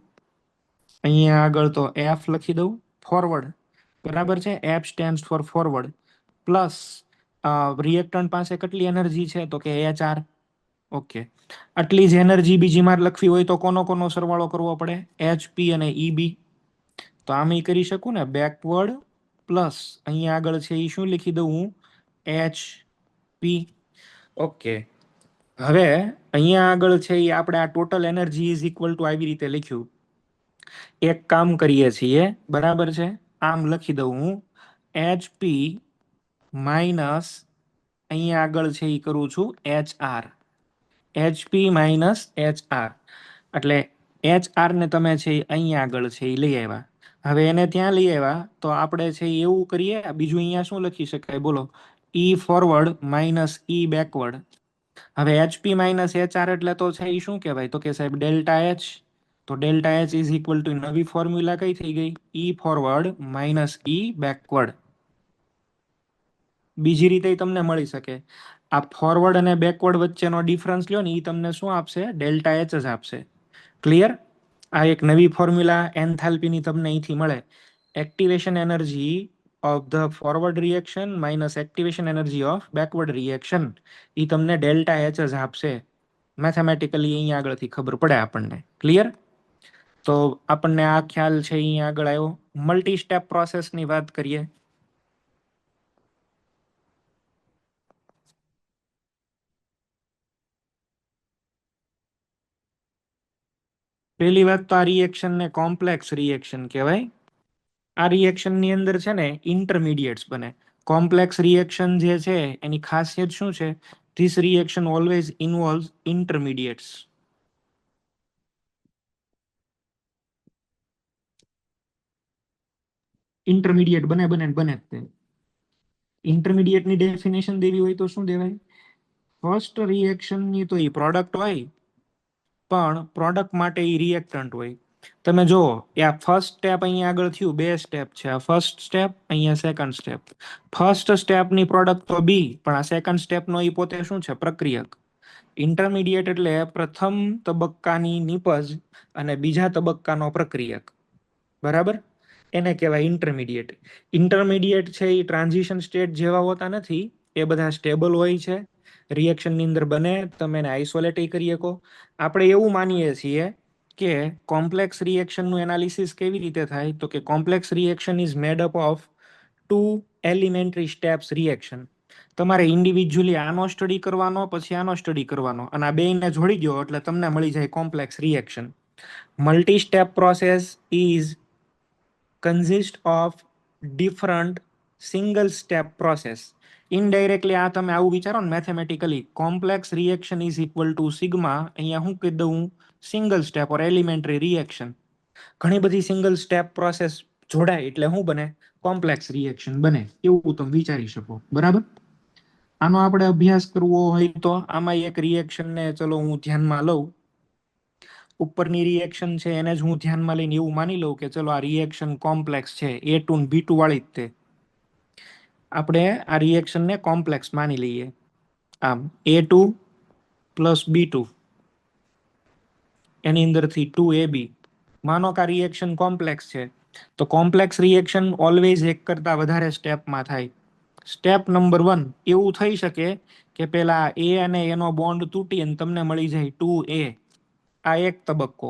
અહીંયા આગળ તો F લખી દઉં, ફોરવર્ડ, બરાબર છે? F stands for forward. Plus reactant પાસે કેટલી એનર્જી છે તો કે HR. ઓકે, આટલી જ એનર્જી બીજી માર લખવી હોય તો કોનો કોનો સરવાળો કરવો પડે? HP અને EB. તો આમ કરી શકું ને, બેકવર્ડ પ્લસ અહીંયા આગળ છે એ શું લખી દઉં હું? HP. ઓકે, હવે અહીંયા આગળ છે એ આપણે આ total energy is equal two આવી રીતે લખ્યું. એક કામ કરીએ છીએ, બરાબર છે? આમ લખી દઉં હું HP માઇનસ અહીંયા આગળ છે એ કરું છું HR. HP માઇનસ HR, એટલે HR ને તમે છે અહીંયા આગળ છે એ લઈ આવ્યા. હવે એને ત્યાં લઈ આવ્યા તો આપણે છે એવું કરીએ, બીજું અહીંયા શું લખી શકાય બોલો? E forward minus E backward. હવે HP માઇનસ HR એટલે તો છે એ શું કહેવાય? તો કે સાહેબ ડેલ્ટા H. તો delta H is equal two નવી ફોર્મ્યુલા કઈ થઈ ગઈ? E forward minus E backward. બીજી રીતે તમને મળી શકે. આ ફોરવર્ડ અને બેકવર્ડ વચ્ચેનો ડિફરન્સ લ્યો ને, એ તમને શું આપશે? ડેલ્ટા H જ આપશે. ક્લિયર? આ એક નવી ફોર્મ્યુલા એન્થાલ્પીની તમને અહીંથી મળે. Activation energy of the forward reaction minus activation energy of backward reaction, એ તમને ડેલ્ટા H જ આપશે. મેથેમેટિકલી અહીંયા આગળથી ખબર પડે આપણને. ક્લિયર? તો આપણને આ ખ્યાલ છે અહીંયા આગળ આવ્યો. મલ્ટી સ્ટેપ પ્રોસેસની વાત કરીએ. પહેલી વાત તો આ રિએક્શન ને કોમ્પ્લેક્સ રિએક્શન કહેવાય. આ રિએક્શન ની અંદર છે ને ઇન્ટરમીડિયેટ્સ બને. કોમ્પ્લેક્સ રિએક્શન જે છે એની ખાસિયત શું છે? This reaction always involves intermediates. Intermediate બને બને ને બને જ તે. ઇન્ટરમીડિયેટ ની ડેફિનેશન દેવી હોય તો શું દેવાય? ફર્સ્ટ રિએક્શન ની તો એ પ્રોડક્ટ હોય, પણ પ્રોડક્ટ માટે એ રિએક્ટન્ટ હોય. તમે જુઓ એ આ ફર્સ્ટ સ્ટેપ અહીંયા આગળ થયું, બે સ્ટેપ છે. આ ફર્સ્ટ સ્ટેપ, અહીંયા સેકન્ડ સ્ટેપ. ફર્સ્ટ સ્ટેપની પ્રોડક્ટ તો બી, પણ આ સેકન્ડ સ્ટેપનો એ પોતે શું છે? પ્રક્રિયક. ઇન્ટરમીડિયેટ એટલે પ્રથમ તબક્કાની નિપજ અને બીજા તબક્કાનો પ્રક્રિયક. બરાબર? એને કહેવાય ઇન્ટરમીડિયેટ. ઇન્ટરમીડિયેટ છે એ ટ્રાન્ઝિશન સ્ટેટ જેવા હોતા નથી, એ બધા સ્ટેબલ હોય છે. રિએક્શનની અંદર બને, તમે એને આઇસોલેટ કરી શકો. આપણે એવું માનીએ છીએ કે કોમ્પ્લેક્સ રિએક્શનનું એનાલિસિસ કેવી રીતે થાય? તો કે complex reaction is made up of two elementary steps reaction. તમારે ઇન્ડિવિજ્યુઅલી આનો સ્ટડી કરવાનો, પછી આનો સ્ટડી કરવાનો, અને આ બેયને જોડી દો એટલે તમને મળી જાય complex reaction. Multi step process is consist of different single step process. Indirectly આ તમે આવું વિચારો ને mathematically, complex reaction is equal to sigma. અહીંયા હું કહી દઉં? સિંગલ સ્ટેપ ઓર એલિમેન્ટરી રિએક્શન. ઘણી બધી સિંગલ સ્ટેપ પ્રોસેસ જોડાય એટલે શું બને? કોમ્પ્લેક્સ રિએક્શન બને. એવું તમે વિચારી શકો. બરાબર? આનો આપણે અભ્યાસ કરવો હોય તો આમાં એક રિએક્શનને ચલો હું ધ્યાનમાં લઉં. ઉપરની રિએક્શન છે એને જ હું ધ્યાનમાં લઈને એવું માની લઉં કે ચલો આ રિએક્શન કોમ્પ્લેક્સ છે, A2 ને B2 વાળી જ તે. આપણે આ રિએક્શનને કોમ્પ્લેક્સ માની લઈએ. આમ A2 પ્લસ B2, એની અંદરથી 2AB. માનો કે આ રિએક્શન કોમ્પ્લેક્સ છે, તો કોમ્પ્લેક્સ રિએક્શન ઓલવેઝ એક કરતા વધારે સ્ટેપમાં થાય. સ્ટેપ નંબર 1 એવું થઈ શકે કે પેલા A અને એનો બોન્ડ તૂટી અને તમને મળી જાય 2A. આ એક તબક્કો.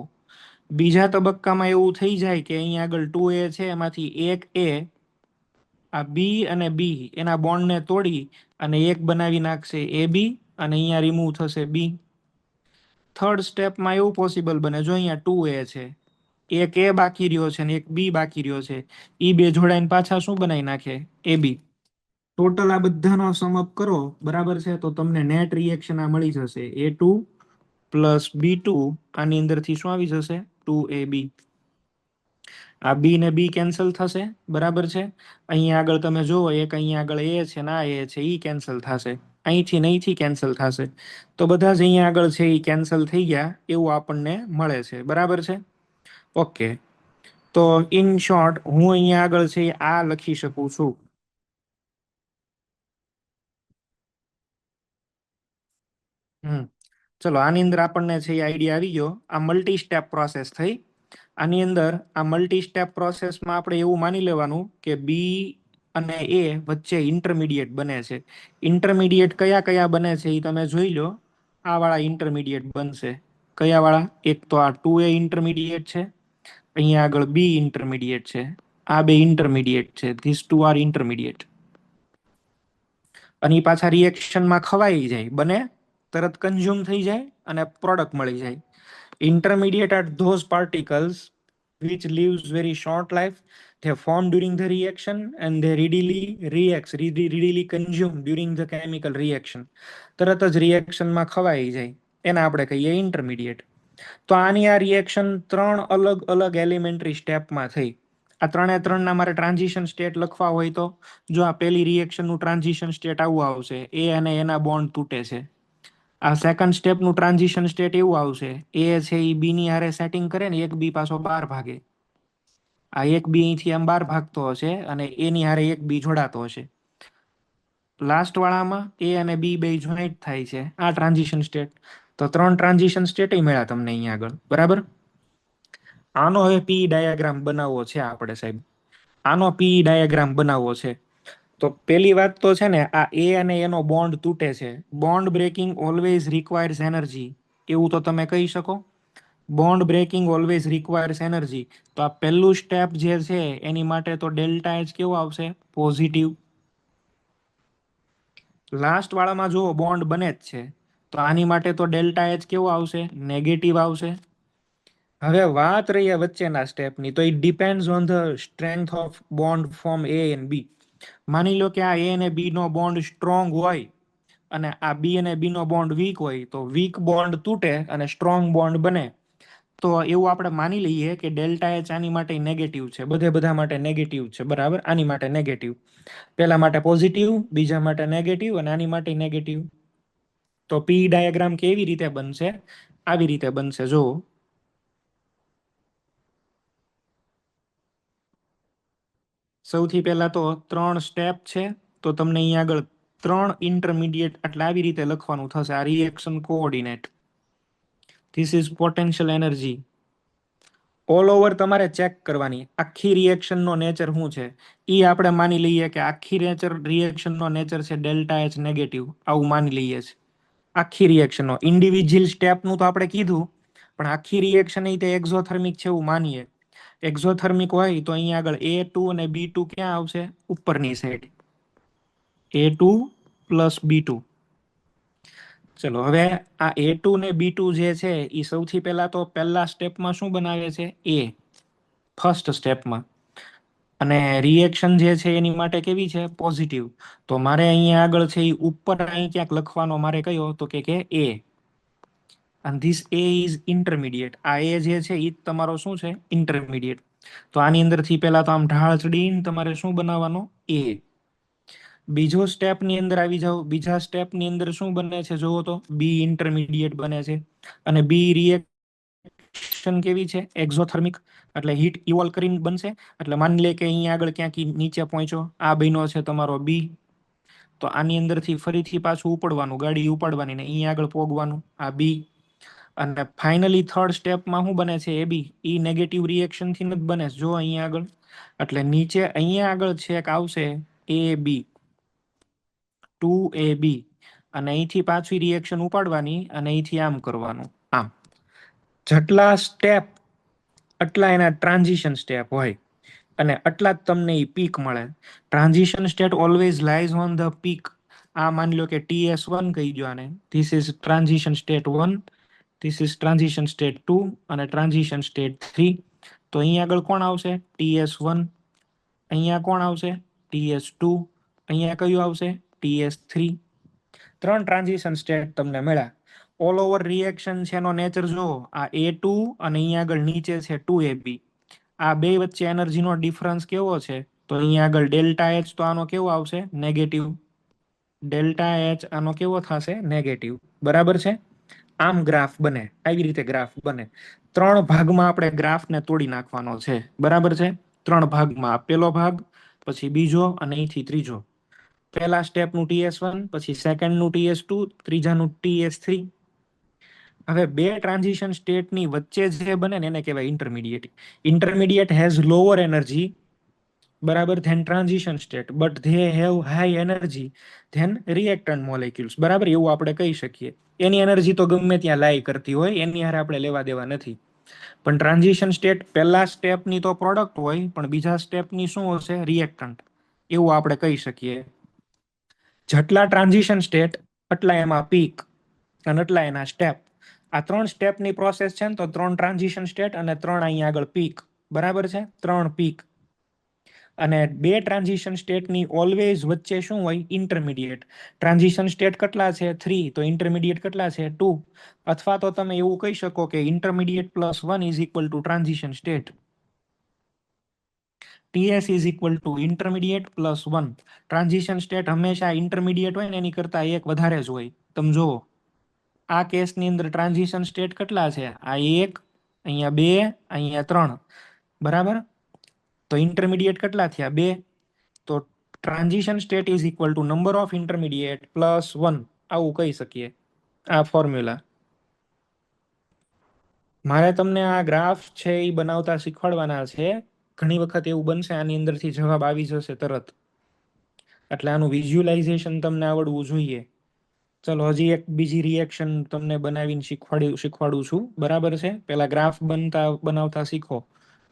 બીજા તબક્કામાં એવું થઈ જાય કે અહીંયા આગળ 2A છે, એમાંથી એક A આ બી અને બી એના બોન્ડને તોડી અને એક બનાવી નાખશે AB, અને અહીંયા રિમૂવ થશે B. થર્ડ સ્ટેપમાં એવું પોસિબલ બને, જો અહીંયા 2A છે, એક A બાકી રહ્યો છે ને એક B બાકી રહ્યો છે, એ બે જોડાઈને પાછા શું બનાવી નાખે? AB. ટોટલ આ બધાનો સમઅપ કરો, બરાબર છે, તો તમને નેટ રિએક્શન આ મળી જશે A2 પ્લસ B2. આની અંદરથી શું આવી જશે? 2AB. આ બી ને બી કેન્સલ થશે. બરાબર છે? અહીંયા આગળ તમે જુઓ, એક અહીંયા આગળ A છે ને આ A છે, એ કેન્સલ થશે. અહીંથી ને અહીંથી કેન્સલ થશે. તો બધા જ અહીંયા આગળ છે એ કેન્સલ થઈ ગયા એવું આપણને મળે છે. બરાબર છે? ઓકે. તો ઇન શોર્ટ હું અહીંયા આગળ છે આ લખી શકું છું. ચલો આની અંદર આપણને છે એ આઈડિયા આવી ગયો. આ મલ્ટી સ્ટેપ પ્રોસેસ થઈ. આની અંદર આ મલ્ટી સ્ટેપ પ્રોસેસમાં આપણે એવું માની લેવાનું કે બી અને એ વચ્ચે ઇન્ટરમીડિયેટ બને છે. ઇન્ટરમીડિયેટ કયા કયા બને છે એ તમે જોઈ લો. આ વાળા ઇન્ટરમીડિયેટ બનશે. કયા વાળા? એક તો આ 2A ઇન્ટરમીડિયેટ છે, અહીંયા આગળ બી ઇન્ટરમીડિયેટ છે, આ બે ઇન્ટરમીડિયેટ છે. These two are intermediate. અને એ પાછા રિએક્શનમાં ખવાઈ જાય, બને, તરત કન્ઝ્યુમ થઈ જાય અને પ્રોડક્ટ મળી જાય. Intermediate are those particles which lives very short life. They form during the reaction and they readily consume during the chemical reaction. તરત જ રિએક્શનમાં ખવાઈ જાય, એને આપણે કહીએ ઇન્ટરમીડિયેટ. તો આની આ રિએક્શન ત્રણ અલગ અલગ એલિમેન્ટરી સ્ટેપમાં થઈ. આ ત્રણે ત્રણના મારે ટ્રાન્ઝિશન સ્ટેટ લખવા હોય તો જો આ પહેલી રિએક્શનનું ટ્રાન્ઝિશન સ્ટેટ આવું આવશે, એ અને એના બોન્ડ તૂટે છે. આ સેકન્ડ સ્ટેપનું ટ્રાન્ઝિશન સ્ટેટ એવું આવશે, એ છે એ બી ની હારે સેટિંગ કરે ને એક બી પાછો બહાર ભાગે. આ એક બી અહીંથી આમ બહાર ભાગતો હશે અને એની હારે એક બી જોડાતો હશે. લાસ્ટ વાળામાં એ અને બી બે જોઈન્ટ થાય છે, આ ટ્રાન્ઝિશન સ્ટેટ. તો ત્રણ ટ્રાન્ઝિશન સ્ટેટ મળ્યા તમને અહીંયા આગળ. બરાબર? આનો હવે પી ડાયાગ્રામ બનાવવો છે આપણે સાહેબ. આનો પી ડાયાગ્રામ બનાવવો છે. તો પહેલી વાત તો છે ને, આ એ અને એનો બોન્ડ તૂટે છે. Bond breaking always requires energy, એવું તો તમે કહી શકો. Bond breaking always requires energy. તો આ પહેલું સ્ટેપ જે છે એની માટે તો ડેલ્ટા એચ કેવો આવશે? પોઝિટિવ. લાસ્ટ વાળામાં જુઓ બોન્ડ બને જ છે, તો આની માટે તો ડેલ્ટા એચ કેવો આવશે? નેગેટિવ આવશે. હવે વાત રહી આ વચ્ચેના સ્ટેપની, તો it depends on the strength of bond from A and B. માની લો કે આ એ અને બી નો બોન્ડ સ્ટ્રોંગ હોય અને આ બી અને બી નો બોન્ડ વીક હોય, તો વીક બોન્ડ તૂટે અને સ્ટ્રોંગ બોન્ડ બને. તો એવું આપણે માની લઈએ કે ડેલ્ટા એચ આની માટે નેગેટિવ છે, બધા માટે નેગેટિવ છે, બરાબર. આની માટે નેગેટિવ, પેલા માટે પોઝિટિવ, બીજા માટે નેગેટિવ અને આની માટે નેગેટિવ. તો પી ડાયાગ્રામ કેવી રીતે બનશે? આવી રીતે બનશે. જો સૌથી પહેલા તો 3 સ્ટેપ છે, તો તમને અહીંયા આગળ 3 ઇન્ટરમીડિયેટ એટલે આવી રીતે લખવાનું થશે. આ reaction coordinate, this is potential energy. All over તમારે ચેક કરવાની આખી રિએક્શનનો નેચર શું છે. એ આપણે માની લઈએ કે આખી રિએક્શનનો નેચર છે ડેલ્ટા એચ નેગેટિવ, આવું માની લઈએ છે. આખી રિએક્શનનો ઇન્ડિવિજ્યુઅલ સ્ટેપનું તો આપણે કીધું, પણ આખી રિએક્શન એ તે એક્ઝોથર્મિક છે એવું માનીએ. એક્ઝોથર્મિક હોય તો અહીંયા આગળ A2 અને B2 ક્યાં આવશે? ઉપરની સાઈડ, A2 પ્લસ B2. ચલો હવે આ A2 ને B2 જે છે એ સૌથી પહેલા તો પહેલા સ્ટેપમાં શું બનાવે છે? A, ફર્સ્ટ સ્ટેપમાં. અને રિએક્શન જે છે એની માટે કેવી છે? પોઝિટિવ. તો મારે અહીંયા આગળ છે એ ઉપર અહીં ક્યાંક લખવાનો મારે કયો તો કે A. and this A is intermediate. આ A જે છે એ તમારો શું છે? ઇન્ટરમીડિયેટ. તો આની અંદરથી પહેલા તો આમ ઢાળ ચડીને તમારે શું બનાવવાનો? A. બીજો સ્ટેપની અંદર આવી જાઓ. બીજા સ્ટેપની અંદર શું બને છે જોવો તો? બી ઇન્ટરમીડિયેટ બને છે. અને બી રિએક્શન કેવી છે? એક્ઝોથર્મિક, એટલે હીટ ઇવોલ્વ કરીને બનશે. એટલે માની લે કે અહીંયા આગળ ક્યાંક નીચે પહોંચ્યો, આ બન્યો છે તમારો બી. તો આની અંદરથી ફરીથી પાછું ઉપડવાનું, ગાડી ઉપાડવાની ને અહીંયા આગળ પોગવાનું, આ બી. અને ફાઇનલી થર્ડ સ્ટેપમાં શું બને છે? એ બી. ઈ નેગેટિવ રિએક્શનથી જ બને છે, જો અહીંયા આગળ. એટલે નીચે અહીંયા આગળ છેક આવશે એ બી, 2AB. અને અહીંથી પાછી રિએક્શન ઉપાડવાની અને અહીંથી આમ કરવાનું, આમ. જેટલા સ્ટેપ આટલા એના ટ્રાન્ઝિશન સ્ટેપ હોય અને આટલા જ તમને એ પીક મળે. Transition state always lies on the peak. આ માની લો કે TS1 કહી દો આને, this is transition state 1, this is transition state 2 અને ટ્રાન્ઝિશન સ્ટેટ 3. તો અહીંયા આગળ કોણ આવશે? TS1. અહીંયા કોણ આવશે? TS2. અહીંયા કયું આવશે? TS3. 3 ટ્રાન્ઝિશન સ્ટેટ તમને મળ્યા. ઓલ ઓવર રિએક્શન છે એનો નેચર જુઓ, આ A2 અને અહીંયા આગળ નીચે છે 2AB. આ બે વચ્ચે એનર્જીનો ડિફરન્સ કેવો છે? તો અહીંયા આગળ ડેલ્ટા એચ તો આનો કેવો આવશે? નેગેટિવ. ડેલ્ટા એચ આનો કેવો થશે? નેગેટિવ. બરાબર છે. આમ ગ્રાફ બને, આવી રીતે ગ્રાફ બને. 3 ભાગમાં આપણે ગ્રાફને તોડી નાખવાનો છે, બરાબર છે. 3 ભાગમાં, પેલો ભાગ, પછી બીજો અને અહીંથી ત્રીજો. પહેલા સ્ટેપનું TS1, પછી સેકન્ડનું TS2, ત્રીજાનું TS3. હવે બે ટ્રાન્ઝિશન સ્ટેટની વચ્ચે જે બને ને એને કહેવાય intermediate. Intermediate has lower energy, બરાબર, than transition state, but they have high energy than reactant molecules, બરાબર, એવું આપણે કહી શકીએ. એની એનર્જી તો ગમે ત્યાં લાઈ કરતી હોય, એની હારે આપણે લેવા દેવા નથી. પણ ટ્રાન્ઝિશન સ્ટેટ પહેલા સ્ટેપની તો પ્રોડક્ટ હોય, પણ બીજા સ્ટેપની શું હશે? રિએક્ટન્ટ, એવું આપણે કહી શકીએ. જેટલા ટ્રાન્ઝિશન સ્ટેટ એટલા એમાં પીક અને એટલા એના સ્ટેપ. આ 3 સ્ટેપની પ્રોસેસ છે ને, તો 3 ટ્રાન્ઝિશન સ્ટેટ અને 3 અહીંયા આગળ પીક, બરાબર છે. 3 પીક. અને બે ટ્રાન્ઝિશન સ્ટેટની ઓલવેઝ વચ્ચે શું હોય? ઇન્ટરમીડિયેટ. ટ્રાન્ઝિશન સ્ટેટ કેટલા છે? 3. તો ઇન્ટરમીડિયેટ કેટલા છે? 2. અથવા તો તમે એવું કહી શકો કે intermediate plus 1 is equal two transition state. TS is equal two intermediate plus 1. Transition state હંમેશા ઇન્ટરમીડિયેટ હોય ને એની કરતાં એક વધારે જ હોય. તમે જુઓ આ કેસની અંદર ટ્રાન્ઝિશન સ્ટેટ કેટલા છે? આ 1, અહીંયા 2, અહીંયા 3, બરાબર. તો ઇન્ટરમીડિયેટ કેટલા થયા? 2. તો transition state is equal two number of intermediate plus 1, આવું કહી શકીએ આ ફોર્મ્યુલા. મારે તમને આ ગ્રાફ છે એ બનાવતા શીખવાડવાના છે. ઘણી વખત એવું બનશે આની અંદરથી જવાબ આવી જશે તરત, એટલે આનું વિઝ્યુઅલાઇઝેશન તમને આવડવું જોઈએ. ચલો હજી એક બીજી રિએક્શન તમને બનાવીને શીખવાડું છું, બરાબર છે. પહેલા ગ્રાફ બનાવતા શીખો,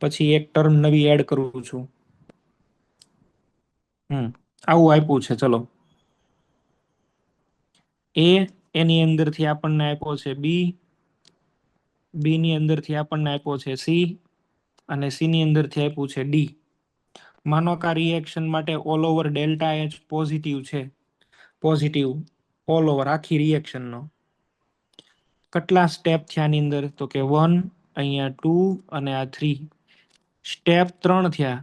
પછી એક ટર્મ નવી એડ કરું છું. આવું આપ્યું છે. ચલો A, એની અંદરથી આપણને આપ્યો છે B, બી ની અંદરથી આપણને આપ્યો છે સી અને સી ની અંદરથી આપ્યું છે ડી. માનો કે આ રિએક્શન માટે all over delta H positive છે, પોઝિટિવ ઓલ ઓવર આખી રિએક્શનનો કેટલા સ્ટેપ થયા આની અંદર તો કે 1, અહીંયા 2 અને આ 3. સ્ટેપ 3 થયા.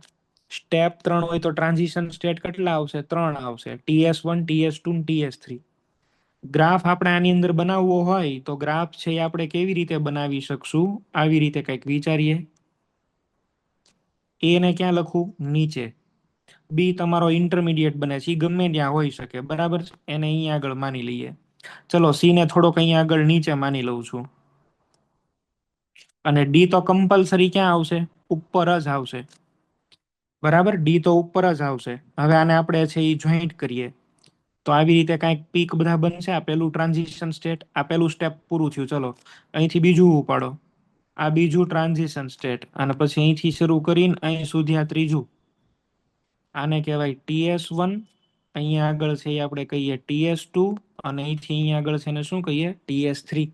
સ્ટેપ 3 હોય તો ટ્રાન્ઝિશન સ્ટેટ કેટલા આવશે? 3 આવશે, TS1, TS2 ને TS3. ગ્રાફ આપણે આની અંદર બનાવવો હોય તો ગ્રાફ છે એ આપણે કેવી રીતે બનાવી શકશું? આવી રીતે કંઈક વિચારીએ. એ ને ક્યાં લખું? નીચે. બી તમારો ઇન્ટરમીડિયેટ બને છે, એ ગમે ત્યાં હોઈ શકે, બરાબર? એને અહીંયા આગળ માની લઈએ. ચલો સી ને થોડોક અહીંયા આગળ નીચે માની લઉં છું. અને ડી તો કમ્પલસરી ક્યાં આવશે? ઉપર જ આવશે, બરાબર? ડી તો ઉપર જ આવશે. હવે આને આપણે છે એ જોઈન્ટ કરીએ તો આવી રીતે કાંઈક પીક બધા બનશે. આ પેલું ટ્રાન્ઝિશન સ્ટેટ, આ પેલું સ્ટેપ પૂરું થયું. ચલો અહીંથી બીજું ઉપાડો, આ બીજું ટ્રાન્ઝિશન સ્ટેટ, અને પછી અહીંથી શરૂ કરીને અહીં સુધી આ ત્રીજું. આને કહેવાય TS1. અહીંયા આગળ છે એ આપણે કહીએ TS2 અને અહીંથી અહીંયા આગળ છે એને શું કહીએ? TS3.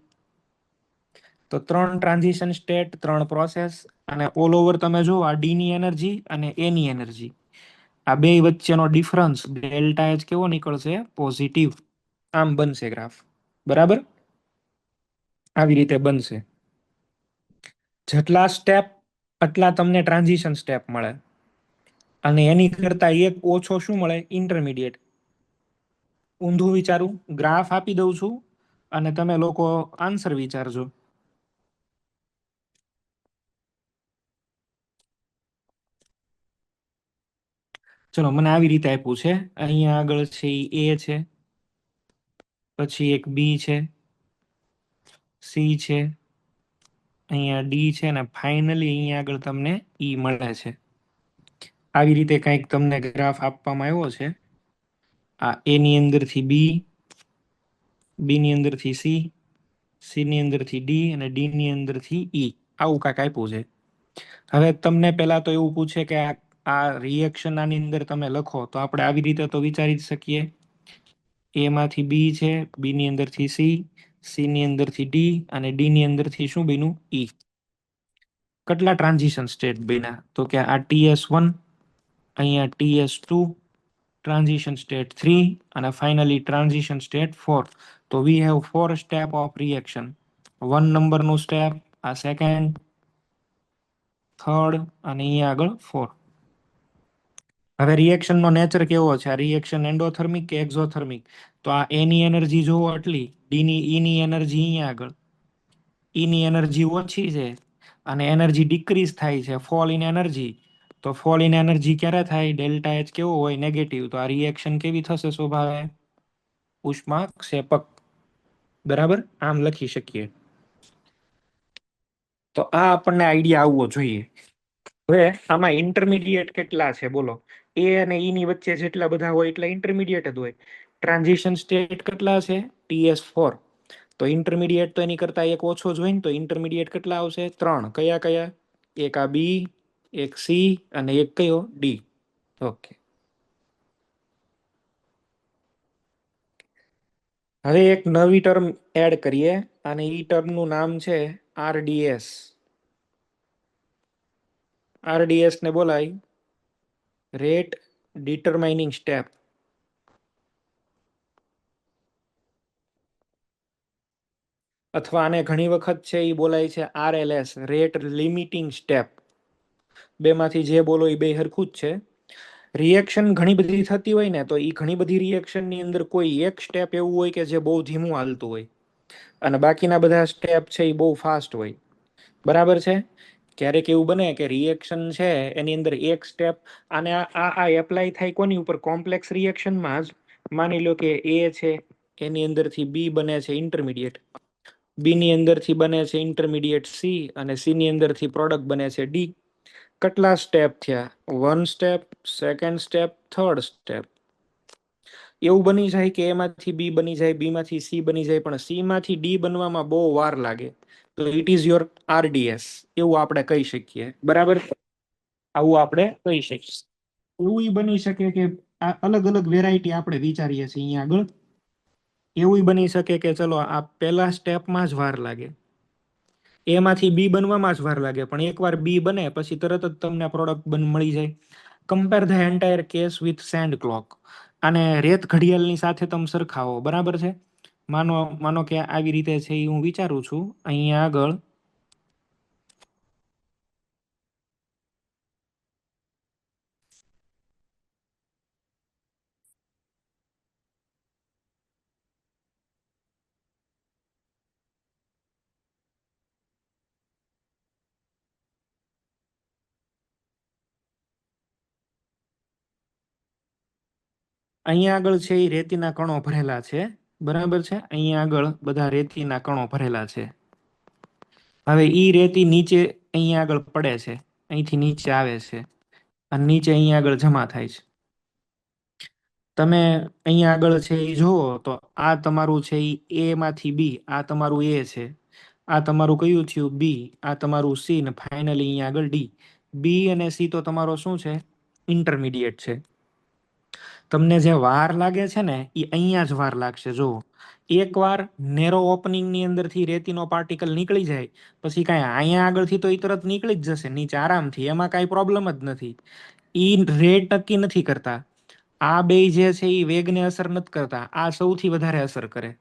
તો 3 ટ્રાન્ઝિશન સ્ટેટ, 3 પ્રોસેસ. અને ઓલ ઓવર તમે જુઓ આ ડી ની એનર્જી અને એ ની એનર્જી, આ બે વચ્ચેનો ડિફરન્સ ડેલ્ટા એચ કેવો નીકળશે? પોઝિટિવ. આમ બનશે ગ્રાફ, બરાબર? આવી રીતે બનશે. જેટલા સ્ટેપ એટલા તમને ટ્રાન્ઝિશન સ્ટેપ મળે, અને એની કરતા એક ઓછો શું મળે? ઇન્ટરમીડિયેટ. ઊંધું વિચારું, ગ્રાફ આપી દઉં છું અને તમે લોકો આન્સર વિચારજો. ચલો મને આવી રીતે આપ્યું છે. અહીંયા આગળ છે એ છે, પછી એક બી છે, સી છે, અહીંયા ડી છે, અને ફાઇનલી અહીંયા આગળ તમને ઈ મળે છે. આવી રીતે કંઈક તમને ગ્રાફ આપવામાં આવ્યો છે. આ એ ની અંદરથી બી, બી ની અંદરથી સી, સી ની અંદરથી ડી અને ડી ની અંદરથી ઈ. આવું કાંઈક આપ્યું છે. હવે તમને પહેલા તો એવું પૂછે કે આ રિએક્શન આની અંદર તમે લખો તો આપણે આવી રીતે તો વિચારી જ શકીએ. એ માંથી બી છે, બી ની અંદરથી સી, સી ની અંદરથી ડી અને ડી ની અંદરથી શું બન્યું? ઈ. કેટલા ટ્રાન્ઝિશન સ્ટેટ બન્યા તો કે આ TS1, અહીંયા TS2, ટ્રાન્ઝિશન સ્ટેટ 3 અને ફાઇનલી ટ્રાન્ઝિશન સ્ટેટ 4. તો we have 4 step of reaction. 1 નંબરનું સ્ટેપ, આ સેકન્ડ, થર્ડ અને અહીંયા આગળ 4. હવે રિએક્શનનો નેચર કેવો છે? આ રિએક્શન એન્ડોથર્મિક કે એક્ઝોથર્મિક? તો આ એની એનર્જી જોવો આટલી, ડીની ઈની એનર્જી અહીંયા આગળ, ઈની એનર્જી ઓછી છે અને એનર્જી ડિક્રીઝ થાય છે, ફોલ ઇન એનર્જી. તો ફોલ ઇન એનર્જી ક્યારે થાય? ડેલ્ટા એચ કેવો હોય? નેગેટિવ. તો આ રિએક્શન કેવી થશે સ્વભાવે? ઉષ્મા ક્ષેપક, બરાબર? આમ લખી શકીએ. તો આ આપણને આઈડિયા આવવો જોઈએ. હવે આમાં ઇન્ટરમીડિયેટ કેટલા છે બોલો? એ અને ઈ ની વચ્ચે જેટલા બધા હોય એટલા ઇન્ટરમીડિયેટ જ હોય. ટ્રાન્ઝિશન સ્ટેટ કેટલા છે? TS4. તો ઇન્ટરમીડિયેટ તો એની કરતા એક ઓછો જ હોય ને, તો ઇન્ટરમીડિયેટ કેટલા આવશે? 3. કયા કયા? એક આ બી, એક સી અને એક કયો? ડી. ઓકે. હવે એક નવી ટર્મ એડ કરીએ અને ઈ ટર્મનું નામ છે RDS. RDS ને બોલાય રેટ ડિટરમાઇનિંગ સ્ટેપ, અથવા આને ઘણી વખત છે એ બોલાય છે RLS, રેટ લિમિટિંગ સ્ટેપ. બેમાંથી જે બોલો એ બે હરખું જ છે. રિએક્શન ઘણી બધી થતી હોય ને, તો એ ઘણી બધી રિએક્શનની અંદર કોઈ એક સ્ટેપ એવું હોય કે જે બહુ ધીમું હાલતું હોય અને બાકીના બધા સ્ટેપ છે એ બહુ ફાસ્ટ હોય, બરાબર છે? ક્યારેક એવું બને કે રિએક્શન છે એની અંદર એક સ્ટેપ, અને આ એપ્લાય થાય કોની ઉપર? કોમ્પ્લેક્સ રિએક્શનમાં જ. માની લો કે એ છે, એની અંદરથી બી બને છે ઇન્ટરમીડિયેટ, બી ની અંદરથી બને છે ઇન્ટરમીડિયેટ સી અને સી ની અંદરથી પ્રોડક્ટ બને છે ડી. કેટલા સ્ટેપ થયા? 1 step, second step, third step. એવું બની જાય કે એમાંથી બી બની જાય, બી માંથી સી બની જાય, પણ સી માંથી ડી બનવામાં બહુ વાર લાગે. તો ઇટ ઇઝ યોર RDS, એવું આપણે કહી શકીએ, બરાબર? આવું આપણે કહી શકીએ. એવું બની શકે કે આ અલગ અલગ વેરાયટી આપણે વિચારીએ છીએ અહીંયા આગળ. એવું બની શકે કે ચલો આ પહેલા સ્ટેપમાં જ વાર લાગે, એમાંથી બી બનવામાં જ વાર લાગે, પણ એકવાર બી બને પછી તરત જ તમને પ્રોડક્ટ મળી જાય. Compare the entire case with send clock. અને રેત ઘડિયાળની સાથે તમે સરખાવો, બરાબર છે. માનો માનો કે આવી રીતે છે એ હું વિચારું છું અહીંયા આગળ. અહીંયા આગળ છે એ રેતીના કણો ભરેલા છે, બરાબર છે. અહીંયા આગળ બધા રેતીના કણો ભરેલા છે. હવે ઈ રેતી નીચે અહીંયા આગળ પડે છે, અહીંથી નીચે આવે છે અને નીચે અહીંયા આગળ જમા થાય છે. તમે અહીંયા આગળ છે એ જુઓ તો આ તમારું છે એ માંથી બી, આ તમારું એ છે, આ તમારું કયું થયું બી, આ તમારું સી ને ફાઇનલી અહીંયા આગળ ડી. બી અને સી તો તમારો શું છે, ઇન્ટરમીડિયેટ છે. તમને જે વાર લાગે છે ને એ અહીંયા જ વાર લાગશે. જો એકવાર નેરો ઓપનિંગની અંદરથી રેતીનો પાર્ટિકલ નીકળી જાય પછી કાંઈ અહીંયા આગળથી તો એ તરત નીકળી જ જશે નીચે આરામથી, એમાં કાંઈ પ્રોબ્લેમ જ નથી. એ રેટ નક્કી નથી કરતા. આ બે જે છે એ વેગને અસર નથી કરતા, આ સૌથી વધારે અસર કરે.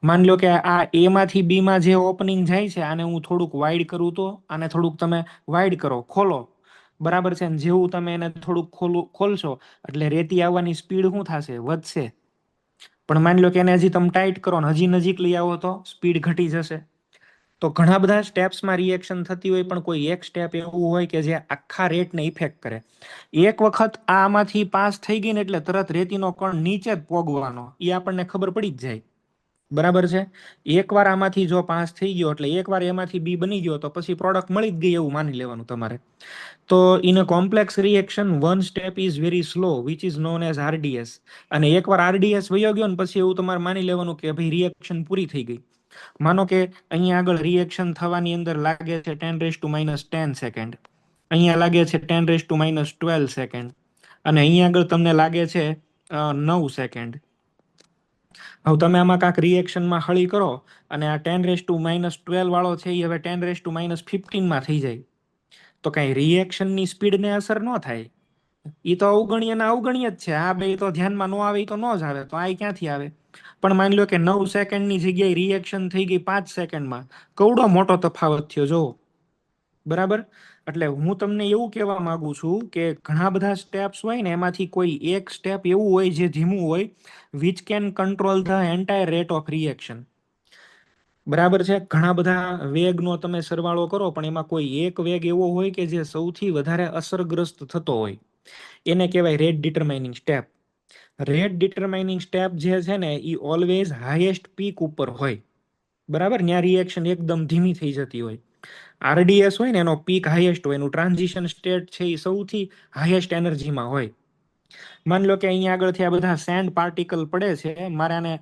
માની લો કે આ એ માંથી બી માં જે ઓપનિંગ જાય છે આને હું થોડુંક વાઇડ કરું તો આને થોડુંક તમે વાઇડ કરો, ખોલો, બરાબર છે. ને જેવું તમે એને થોડુંક ખોલશો એટલે રેતી આવવાની સ્પીડ શું થશે, વધશે. પણ માની લો કે એને હજી તમે ટાઈટ કરો ને હજી નજીક લઈ આવો તો સ્પીડ ઘટી જશે. તો ઘણા બધા સ્ટેપ્સમાં રિએક્શન થતી હોય, પણ કોઈ એક સ્ટેપ એવું હોય કે જે આખા રેટને ઇફેક્ટ કરે. એક વખત આમાંથી પાસ થઈ ગઈ ને એટલે તરત રેતીનો કણ નીચે જ પોગવાનો એ આપણને ખબર પડી જ જાય, બરાબર છે. એકવાર આમાંથી જો પાસ થઈ ગયો એટલે એકવાર એમાંથી બી બની ગયો તો પછી પ્રોડક્ટ મળી જ ગઈ એવું માની લેવાનું તમારે. તો in a complex reaction one step is very slow which is known as RDS. અને એકવાર આરડીએસ વયો ગયો ને પછી એવું તમારે માની લેવાનું કે ભાઈ રિએક્શન પૂરી થઈ ગઈ. માનો કે અહીંયા આગળ રિએક્શન થવાની અંદર લાગે છે 10⁻⁻10 સેકન્ડ, અહીંયા લાગે છે 10⁻12 સેકન્ડ, અને અહીંયા આગળ તમને લાગે છે 9 સેકન્ડ. હવે તમે આમાં કાંઈક રિએક્શનમાં હળી કરો અને આ 10⁻12 વાળો છે એ હવે 10⁻15 થઈ જાય તો કાંઈ રિએક્શનની સ્પીડને અસર ન થાય. એ તો અવગણ્ય ને અવગણ્ય જ છે. આ બે તો ધ્યાનમાં ન આવે, તો ન જ આવે, તો આ ક્યાંથી આવે. પણ માની લો કે 9 સેકન્ડની જગ્યાએ રિએક્શન થઈ ગઈ 5 સેકન્ડમાં, કવડો મોટો તફાવત થયો જો, બરાબર. એટલે હું તમને એવું કહેવા માંગુ છું કે ઘણા બધા સ્ટેપ્સ હોય ને એમાંથી કોઈ એક સ્ટેપ એવું હોય જે ધીમું હોય, which can control the entire rate of reaction, બરાબર છે. ઘણા બધા વેગનો તમે સરવાળો કરો પણ એમાં કોઈ એક વેગ એવો હોય કે જે સૌથી વધારે અસરગ્રસ્ત થતો હોય, એને કહેવાય rate determining step. Rate determining step જે છે ને એ ઓલવેઝ હાઈએસ્ટ પીક ઉપર હોય, બરાબર. ત્યાં રિએક્શન એકદમ ધીમી થઈ જતી હોય. આરડીએસ હોય ને એનો પીક હાઈએસ્ટ હોય, એનું ટ્રાન્ઝિશન સ્ટેટ છે એ સૌથી હાઈએસ્ટ એનર્જીમાં હોય. માની લો કે અહીંયા આગળથી આ બધા સેન્ડ પાર્ટિકલ પડે છે, મારે આને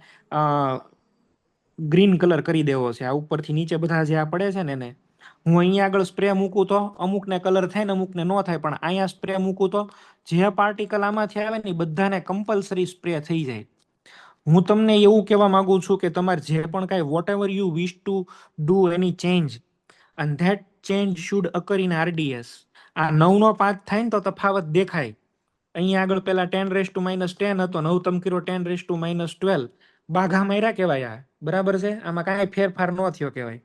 ગ્રીન કલર કરી દેવો છે. આ ઉપરથી નીચે બધા જે આ પડે છે ને એને હું અહીંયા આગળ સ્પ્રે મૂકું તો અમુકને કલર થાય ને અમુકને ન થાય, પણ અહીંયા સ્પ્રે મૂકું તો જે પાર્ટિકલ આમાંથી આવે ને એ બધાને કમ્પલસરી સ્પ્રે થઈ જાય. હું તમને એવું કહેવા માંગુ છું કે તમારે જે પણ કાંઈ whatever you wish to do any change and that change should occur in RDS. આ 9 નો 5 થાય ને તો તફાવત દેખાય. અહીંયા આગળ પેલા 10⁻10 હતો, 9 તમ કર્યો 10⁻12, બાઘા માર્યા કહેવાય આ, બરાબર છે. આમાં કાંઈ ફેરફાર ન થયો કહેવાય,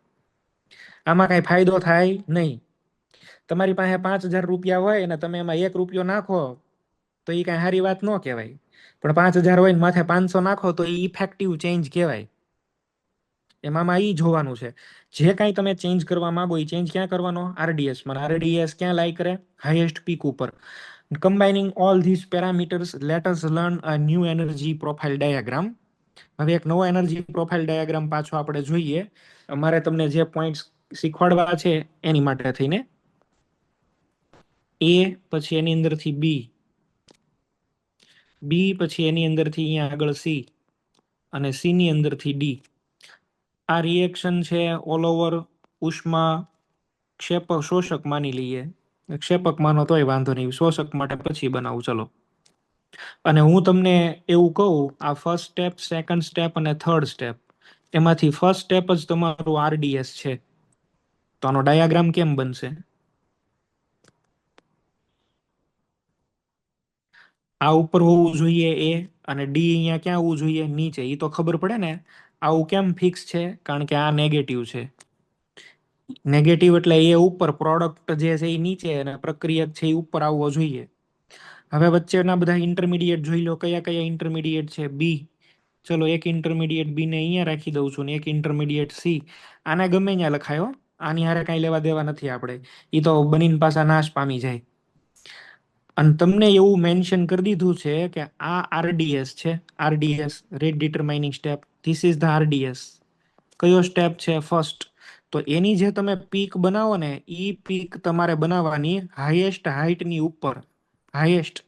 આમાં કાંઈ ફાયદો થાય નહીં. તમારી પાસે 5,000 રૂપિયા હોય અને તમે એમાં 1 રૂપિયો નાખો તો એ કાંઈ સારી વાત ન કહેવાય, પણ 5,000 હોય ને માથે 500 નાખો તો એ ઇફેક્ટિવ ચેન્જ કહેવાય. એમાં એ જોવાનું છે જે કાંઈ તમે ચેન્જ કરવા માંગો એ ચેન્જ ક્યાં કરવાનો, આરડીએસમાં. આરડીએસ ક્યાં લાઈ કરે, હાઈએસ્ટ પીક ઉપર. Combining all this parameters let us learn a new energy profile diagram. હવે એક નવો એનર્જી પ્રોફાઇલ ડાયાગ્રામ પાછો આપણે જોઈએ. અમારે તમને જે પોઈન્ટ્સ શીખવાડવા છે એની માટે થઈને એ પછી એની અંદરથી બી, બી પછી એની અંદરથી અહીંયા આગળ સી, અને સી ની અંદરથી ડી. આ રિએક્શન છે ઓલ ઓવર ઉષ્મા ક્ષેપક શોષક માની લઈએ. ક્ષેપક માનો તોય વાંધો નહીં, શોષક માટે પછી બનાવું ચલો. અને હું તમને એવું કહું, આ ફર્સ્ટ સ્ટેપ, સેકન્ડ સ્ટેપ અને થર્ડ સ્ટેપ, એમાંથી ફર્સ્ટ સ્ટેપ જ તમારું આરડીએસ છે. તો આનો ડાયાગ્રામ કેમ બનશે? આ ઉપર હોવું જોઈએ એ, અને ડી અહીંયા ક્યાં હોવું જોઈએ? નીચે. એ તો ખબર પડે ને. આવું કેમ ફિક્સ છે? કારણ કે આ નેગેટિવ છે. નેગેટિવ એટલે એ ઉપર, પ્રોડક્ટ જે છે એ નીચે, અને પ્રક્રિયક છે એ ઉપર આવવો જોઈએ. હવે વચ્ચેના બધા ઇન્ટરમીડિયેટ જોઈ લો. કયા કયા ઇન્ટરમીડિયેટ છે? બી. ચલો, એક ઇન્ટરમીડિયેટ બી ને અહીંયા રાખી દઉં છું, ને એક ઇન્ટરમીડિયેટ સી. આને ગમે ત્યાં લખાયો, આની હારે કાંઈ લેવા દેવા નથી આપણે. એ તો બનીને પાછા નાશ પામી જાય. અને તમને એવું મેન્શન કરી દીધું છે કે આ આરડીએસ છે. RDS, rate determining step. This is the RDS. કયો સ્ટેપ છે? ફર્સ્ટ. તો એની જે તમે પીક બનાવો ને, એ પીક તમારે બનાવવાની હાઈએસ્ટ હાઈટની ઉપર. હાઈએસ્ટ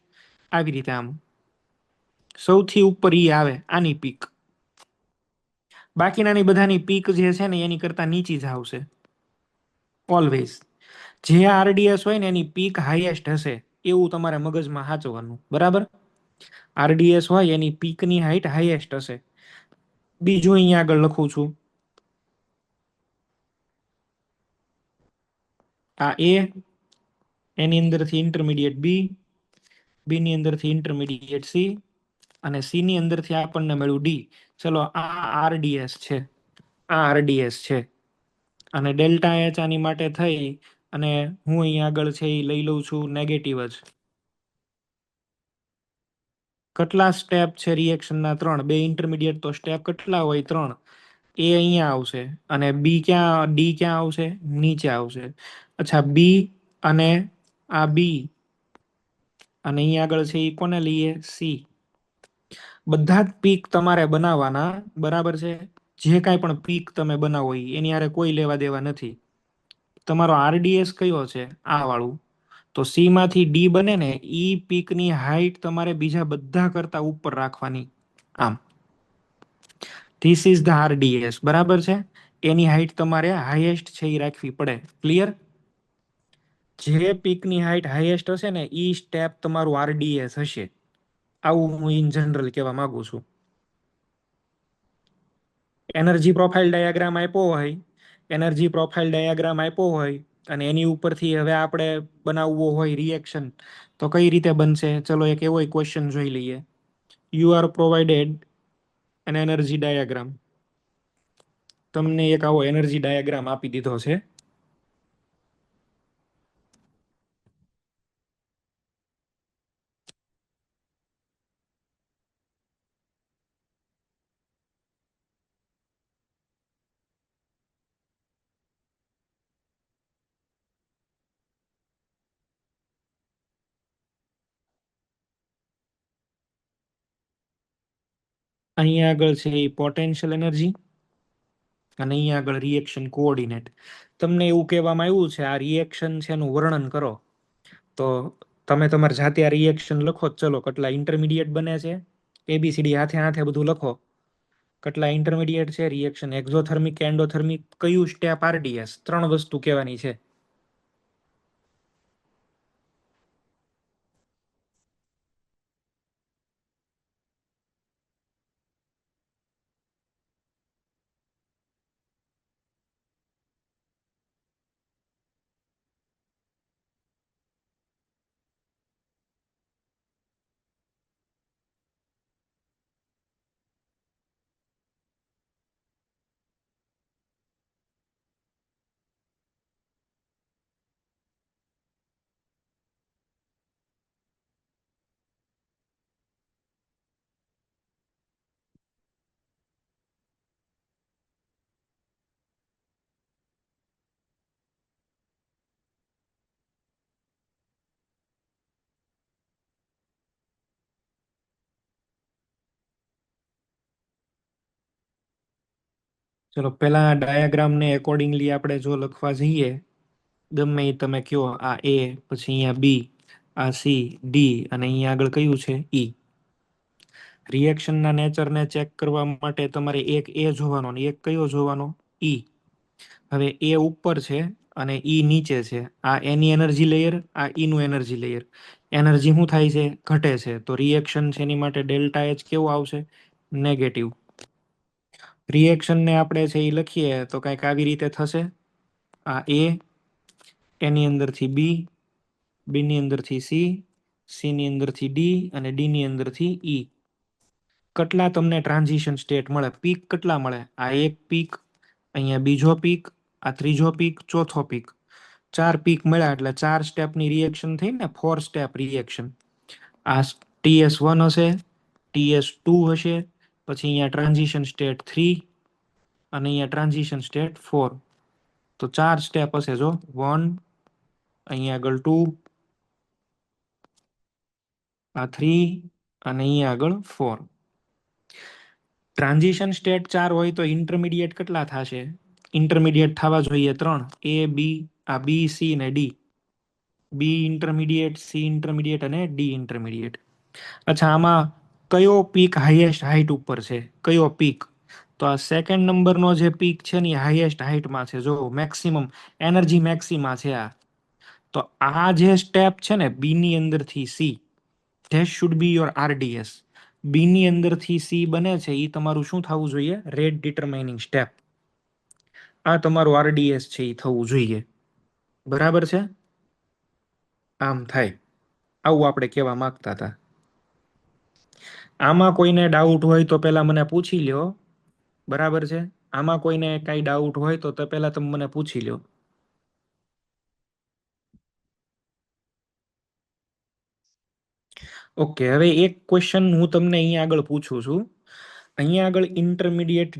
આવી રીતે, આમ સૌથી ઉપર ઈ આવે, આની પીક. બાકીનાની બધાની પીક જે છે ને એની કરતા નીચી જ આવશે ઓલવેઝ. જે આરડીએસ હોય ને એની પીક હાઈએસ્ટ હશે, એવું તમારે મગજમાં સાચવવાનું. બરાબર? આરડીએસ હોય એની પીકની હાઈટ હાઈએસ્ટ હશે. બીજું અહીંયા આગળ લખું છું. આ એ, એની અંદરથી ઇન્ટરમીડિયેટ બી, બી ની અંદરથી ઇન્ટરમીડિયેટ સી, અને સી ની અંદરથી આપણને મળ્યું ડી. ચલો, આ આરડીએસ છે. આ આરડીએસ છે. અને ડેલ્ટા એચ આની માટે થઈ, અને હું અહીંયા આગળ છે એ લઈ લઉં છું નેગેટિવ જ. કેટલા સ્ટેપ છે રિએક્શનના? 3. બે ઇન્ટરમીડિયેટ તો સ્ટેપ કેટલા હોય? 3. એ અહીંયા આવશે, અને બી ક્યાં, ડી ક્યાં આવશે? નીચે આવશે. અચ્છા, બી અને આ બી, અને અહીંયા આગળ છે એ કોને લઈએ? સી. બધા જ પીક તમારે બનાવવાના. બરાબર છે? જે કાંઈ પણ પીક તમે બનાવો એની હારે કોઈ લેવા દેવા નથી. તમારો આરડીએસ કયો છે? આ વાળું. તો સી માંથી ડી બને ને, ઈ પીકની હાઈટ તમારે બીજા બધા કરતા ઉપર રાખવાની. આમ, ધીસ ઇઝ ધ આરડીએસ. બરાબર છે? એની હાઈટ તમારે હાઈએસ્ટ છે એ રાખવી પડે. ક્લિયર? જે પીકની હાઈટ હાઈએસ્ટ હશે ને, ઈ સ્ટેપ તમારું આરડીએસ હશે. આવું હું ઇન જનરલ કહેવા માંગુ છું. એનર્જી પ્રોફાઇલ ડાયાગ્રામ આપ્યો હોય, એનર્જી પ્રોફાઇલ ડાયાગ્રામ આપ્યો હોય, અને એની ઉપરથી હવે આપણે બનાવવો હોય રિએક્શન, તો કઈ રીતે બનશે? ચલો, એક એવો ક્વેશ્ચન જોઈ લઈએ. You are provided an energy diagram. તમને એક આવો એનર્જી ડાયાગ્રામ આપી દીધો છે. અહીંયા આગળ છે એ પોટેન્શિયલ એનર્જી, અને અહીંયા આગળ રિએક્શન કોઓર્ડિનેટ. તમને એવું કહેવામાં આવ્યું છે આ રિએક્શન છે એનું વર્ણન કરો. તો તમે તમારી જાતે આ રિએક્શન લખો. ચલો, કેટલા ઇન્ટરમીડિયેટ બને છે? એબીસીડી હાથે હાથે બધું લખો. કેટલા ઇન્ટરમીડિયેટ છે? રિએક્શન એક્ઝોથર્મિક કે એન્ડોથર્મિક? કયું સ્ટેપ આરડીએસ? 3 વસ્તુ કહેવાની છે. ચલો, પેલા ડાયાગ્રામને એકોર્ડિંગલી આપણે જો લખવા જઈએ, ગમે એ તમે કયો. આ એ, પછી અહીંયા બી, આ સી, ડી, અને અહીંયા આગળ કયું છે? ઈ. રિએક્શનના નેચરને ચેક કરવા માટે તમારે એક એ જોવાનો, ને એક કયો જોવાનો? ઈ. હવે એ ઉપર છે અને ઈ નીચે છે. આ એની એનર્જી લેયર, આ ઈનું એનર્જી લેયર. એનર્જી શું થાય છે? ઘટે છે. તો રિએક્શન છે એની માટે ડેલ્ટા એચ કેવું આવશે? નેગેટિવ. રિએક્શનને આપણે છે એ લખીએ તો કંઈક આવી રીતે થશે. આ એ, એની અંદરથી બી, બી ની અંદરથી સી ની અંદરથી ડી અને ડી ની અંદરથી ઈ. કેટલા તમને ટ્રાન્ઝિશન સ્ટેટ મળે, પીક કેટલા મળે? આ એક પીક, અહીંયા બીજો પીક, આ ત્રીજો પીક, ચોથો પીક. 4 પીક મળ્યા એટલે 4 સ્ટેપની રિએક્શન થઈ ને, 4 સ્ટેપ રિએક્શન. આ TS1 હશે, TS2 હશે, પછી અહીંયા ટ્રાન્ઝિશન સ્ટેટ 3 અને અહીંયા ટ્રાન્ઝિશન સ્ટેટ 4. તો 4 સ્ટેપ હશે જો, 1, અહીંયા આગળ 2, આ 3 અને અહીંયા આગળ 4. ટ્રાન્ઝિશન સ્ટેટ 4 હોય તો ઇન્ટરમીડિયેટ કેટલા થશે? ઇન્ટરમીડિયેટ થવા જોઈએ 3, એ બી, આ બી સી ને ડી. બી ઇન્ટરમીડિયેટ, સી ઇન્ટરમીડિયેટ અને ડી ઇન્ટરમીડિયેટ. અચ્છા, આમાં કયો પીક હાઈએસ્ટ હાઈટ ઉપર છે? કયો પીક? તો આ સેકન્ડ નંબરનો જે પીક છે ને એ હાઈએસ્ટ હાઈટમાં છે. જો મેક્સિમમ એનર્જી મેક્સિમા છે આ. તો આ જે સ્ટેપ છે ને બી ની અંદરથી C, that should be your RDS. B ની અંદરથી સી બને છે એ તમારું શું થવું જોઈએ? Rate determining step. આ તમારું આરડીએસ છે એ થવું જોઈએ. બરાબર છે? આમ થાય, આવું આપણે કહેવા માંગતા હતા. આમાં કોઈને ડાઉટ હોય તો પહેલા મને પૂછી લ્યો. બરાબર છે? આમાં કોઈને કાંઈ ડાઉટ હોય તો પહેલા તમે મને પૂછી લ્યો. ઓકે, હવે એક ક્વેશ્ચન હું તમને અહીંયા આગળ પૂછું છું. અહીંયા આગળ ઇન્ટરમીડિયેટ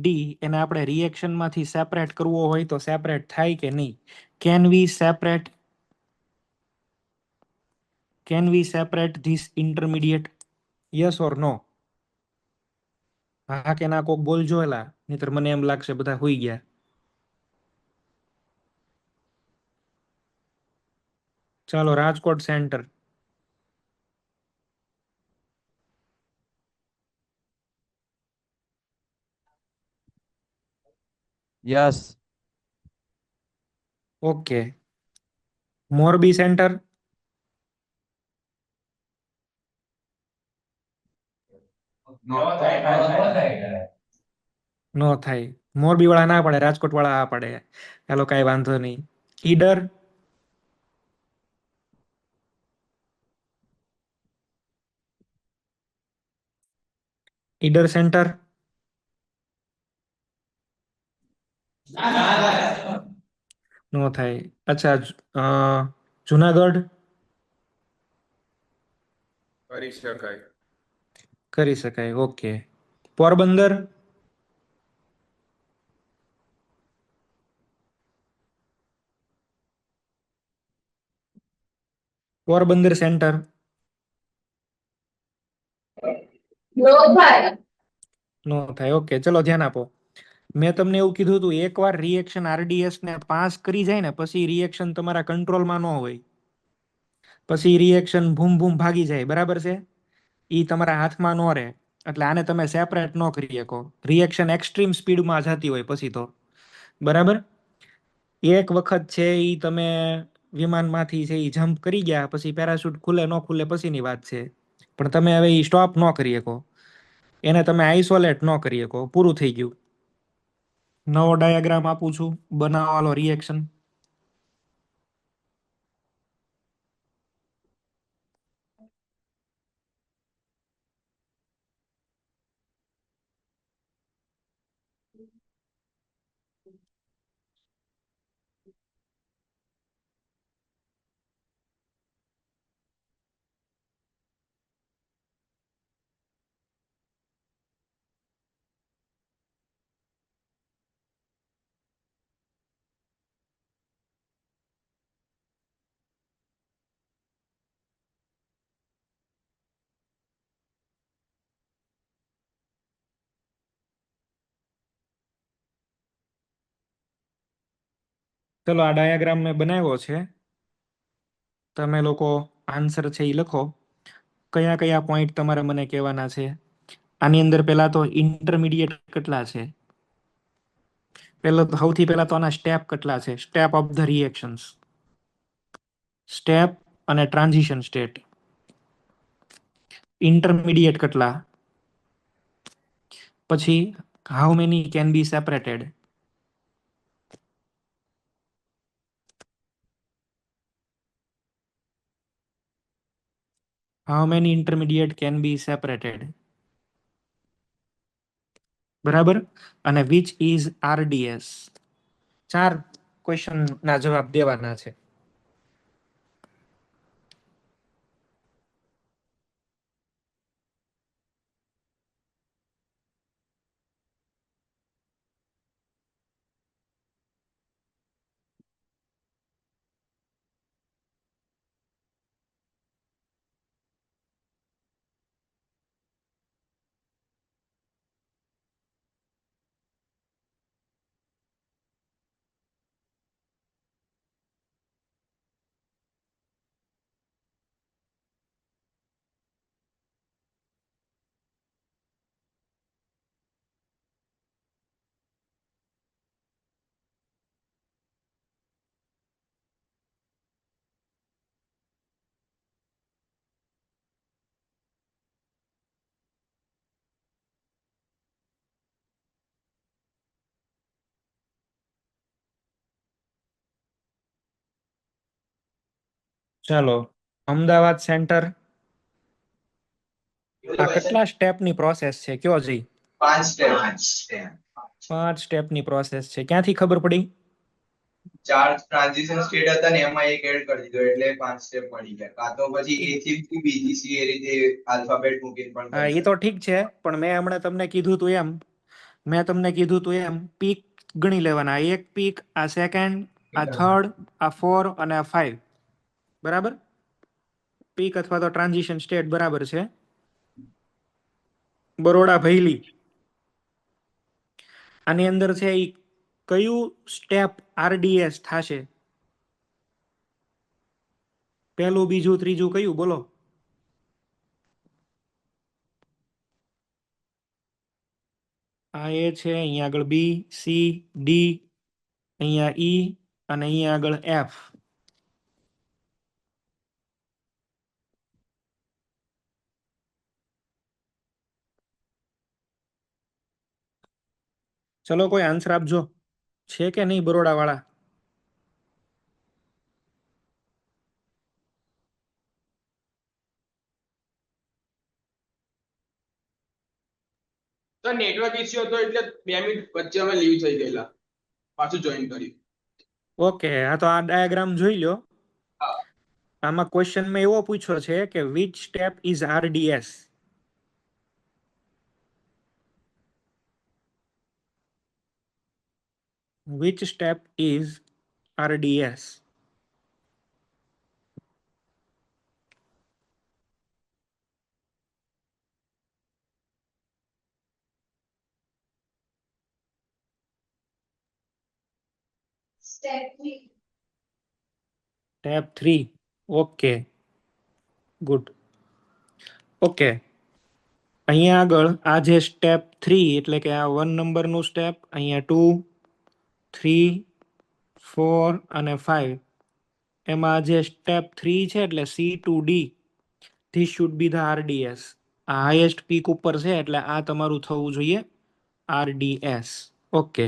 ડી એને આપણે રિએક્શનમાંથી સેપરેટ કરવો હોય તો સેપરેટ થાય કે નહીં? Can we separate this intermediate? Yes or no? હા કે ના કોક બોલજો એલા, નહીતર મને એમ લાગશે બધા હોઈ ગયા. ચાલો, Rajkot centre. Yes. Okay. Morbi centre. નો થાય. મોરબી વાળા ના પાડે, રાજકોટ વાળા આ પાડે. ચાલો, કાંઈ વાંધો નહીં. ઈડર. ઈડર સેન્ટર. નો થાય. અચ્છા, જુનાગઢ. કરી શકાય. કરી શકાય. ઓકે. પોરબંદર. પોરબંદર સેન્ટર. નો થાય. ઓકે, ચલો ધ્યાન આપો. મેં તમને એવું કીધું હતું, એકવાર રિએક્શન આરડીએસ ને પાસ કરી જાય ને પછી રિએક્શન તમારા કંટ્રોલમાં ન હોય. પછી રિએક્શન ભૂમ ભૂમ ભાગી જાય. બરાબર છે? એ તમારા હાથમાં ન રહે. એટલે આને તમે સેપરેટ ન કરી શકો. રિએક્શન એક્સ્ટ્રીમ સ્પીડમાં જતી હોય પછી તો. બરાબર? એક વખત છે એ તમે વિમાનમાંથી છે એ જમ્પ કરી ગયા પછી પેરાશૂટ ખુલે ન ખુલે પછીની વાત છે. પણ તમે હવે એ સ્ટોપ ન કરી શકો. એને તમે આઇસોલેટ ન કરી શકો. પૂરું થઈ ગયું. નવો ડાયાગ્રામ આપું છું, બનાવવાનો રિએક્શન. ચલો, આ ડાયાગ્રામ મેં બનાવ્યો છે. તમે લોકો આન્સર છે એ લખો. કયા કયા પોઈન્ટ તમારે મને કહેવાના છે? આની અંદર પહેલા તો ઇન્ટરમીડિયેટ કેટલા છે? પહેલો તો સૌથી પહેલા તો આના સ્ટેપ કેટલા છે? Step of the reactions. Step અને ટ્રાન્ઝિશન સ્ટેટ. ઇન્ટરમીડિયેટ કેટલા? પછી how many can be separated? How many intermediate can be separated, બરાબર. અને વિચ ઇઝ આરડીએસ. 4 ક્વેશ્ચન ના જવાબ દેવાના છે. ચાલો, અમદાવાદ સેન્ટર આ કેટલા સ્ટેપની પ્રોસેસ છે કયો જી? 5 સ્ટેપ. 5 સ્ટેપની પ્રોસેસ છે. ક્યાંથી ખબર પડી? 4 ટ્રાન્ઝિશન સ્ટેટ હતા ને એમાં એક એડ કરી દીધો એટલે 5 સ્ટેપ મળી ગયા. કાં તો પછી A થી B થી C એ રીતે આલ્ફાબેટ મૂકીને પણ હા, કરી એ તો ઠીક છે, પણ મેં હમણાં તમને કીધું તું એમ પીક ગણી લેવાના. એક પીક, આ સેકન્ડ, આ થર્ડ, આ 4 અને આ 5, બરાબર. પીક અથવા તો ટ્રાન્ઝિશન સ્ટેટ બરાબર છે. બરોડા ભૈલી આની અંદર છે એ કયું સ્ટેપ આરડીએસ થશે? પહેલું, બીજું, ત્રીજું કયું બોલો? આ એ છે, અહીંયા આગળ બી, સી, ડી, અહીંયા ઈ અને અહીંયા આગળ એફ. ચલો, કોઈ આન્સર આપજો. છે કે નહીં બરોડા વાળા? સર નેટવર્ક ઇશ્યુ હતો એટલે 2 મિનિટ વચ્ચે અમે લીવ થઈ ગયેલા, પાછું જોઈન કર્યું. ઓકે, હા તો આ ડાયાગ્રામ જોઈ લો. હા. આમાં ક્વેશ્ચનમાં એવો પૂછ્યો છે કે which step is RDS. Which step is RDS? Step 3. Step 3. Okay. Good. Okay. અહીંયા આગળ આ જે સ્ટેપ 3 એટલે કે આ 1 નંબરનું સ્ટેપ, અહીંયા 2, 3, 4 અને 5, એમાં જે સ્ટેપ 3 છે એટલે C to D, this should be the RDS. આ હાઈએસ્ટ પીક ઉપર છે એટલે આ તમારું થવું જોઈએ આરડીએસ. ઓકે.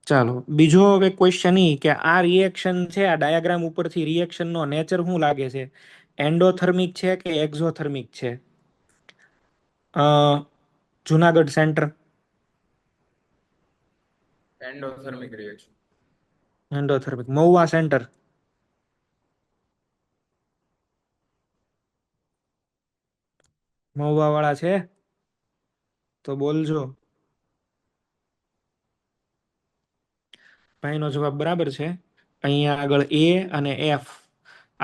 ચાલો, બીજો હવે ક્વેશ્ચન ઈ કે આ રિએક્શન છે, આ ડાયાગ્રામ ઉપરથી રિએક્શનનો નેચર શું લાગે છે? એન્ડોથર્મિક છે કે એક્ઝોથર્મિક છે? Junagadh centre. Endothermic reaction. Endothermic. Mahuva centre. Mahuva વાળા છે તો બોલજો. ભાઈનો જવાબ બરાબર છે. અહીંયા આગળ એ અને એફ,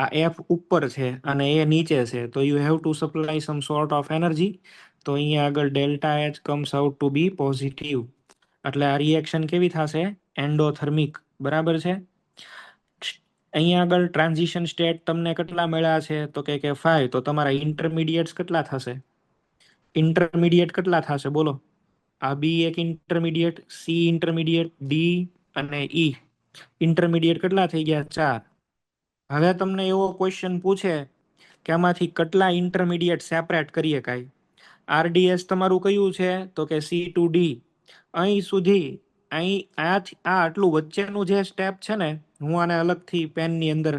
આ એફ ઉપર છે અને એ નીચે છે, તો you have to supply some sort of energy. તો અહીંયા આગળ delta H comes out to be positive. એટલે આ રિએક્શન કેવી થશે? એન્ડોથર્મિક. બરાબર છે. અહીંયા આગળ ટ્રાન્ઝિશન સ્ટેટ તમને કેટલા મળ્યા છે? તો કે 5. તો તમારા ઇન્ટરમીડિયેટ્સ કેટલા થશે? ઇન્ટરમીડિયેટ કેટલા થશે બોલો? આ બી એક ઇન્ટરમીડિયેટ, સી ઇન્ટરમીડિયેટ, ડી અને ઈ ઇન્ટરમીડિયેટ કેટલા થઈ ગયા? 4. હવે તમને એવો ક્વેશ્ચન પૂછે કે આમાંથી કેટલા ઇન્ટરમીડિયેટ સેપરેટ કરી શકાય? આરડીએસ તમારું કયું છે? તો કે સી ટુ ડી. અહીં સુધી, અહીં આ આટલું વચ્ચેનું જે સ્ટેપ છે ને, હું આને અલગથી પેનની અંદર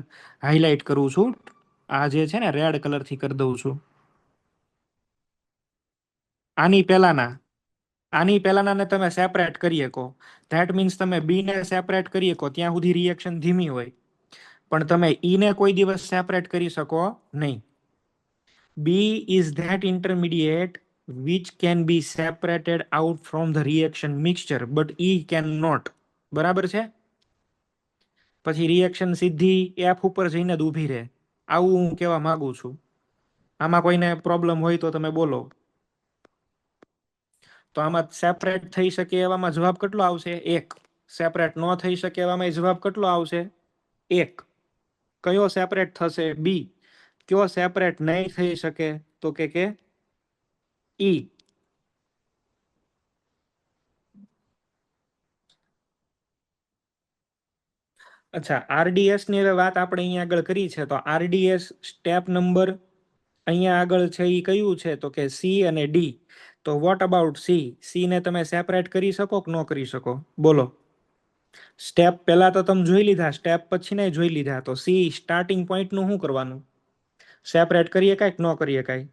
હાઇલાઇટ કરું છું. આ જે છે ને રેડ કલરથી કરી દઉં છું. આની પહેલાના ને તમે સેપરેટ કરી શકો. ધેટ મીન્સ તમે બી ને સેપરેટ કરી શકો ત્યાં સુધી રિએક્શન ધીમી હોય, પણ તમે ઈ ને કોઈ દિવસ સેપરેટ કરી શકો નહીં. B is that intermediate which can be separated out from the reaction mixture but E cannot. બરાબર છે? પછી રિએક્શન સીધી એફ ઉપર જઈને જ ઊભી રહે. આવું હું કહેવા માંગુ છું. આમાં કોઈને પ્રોબ્લેમ હોય તો તમે બોલો. તો આમાં સેપરેટ થઈ શકે એવામાં જવાબ કેટલો આવશે? 1. સેપરેટ ન થઈ શકે એવામાં જવાબ કેટલો આવશે? 1. કયો સેપરેટ થશે? બી. કયો સેપરેટ નહીં થઈ શકે? તો કે ઈ. અચ્છા, આરડીએસ ની હવે વાત આપણે અહીંયા આગળ કરી છે, તો આરડીએસ સ્ટેપ નંબર અહીંયા આગળ છે એ કયું છે? તો કે સી અને ડી. તો વોટ અબાઉટ સી? સી ને તમે સેપરેટ કરી શકો કે ન કરી શકો? બોલો. સ્ટેપ પહેલા તો તમે જોઈ લીધા, સ્ટેપ પછી ને જોઈ લીધા. તો સી સ્ટાર્ટિંગ પોઈન્ટ નું શું કરવાનું? સેપરેટ કરીએ કાંઈ ન કરીએ કાંઈ?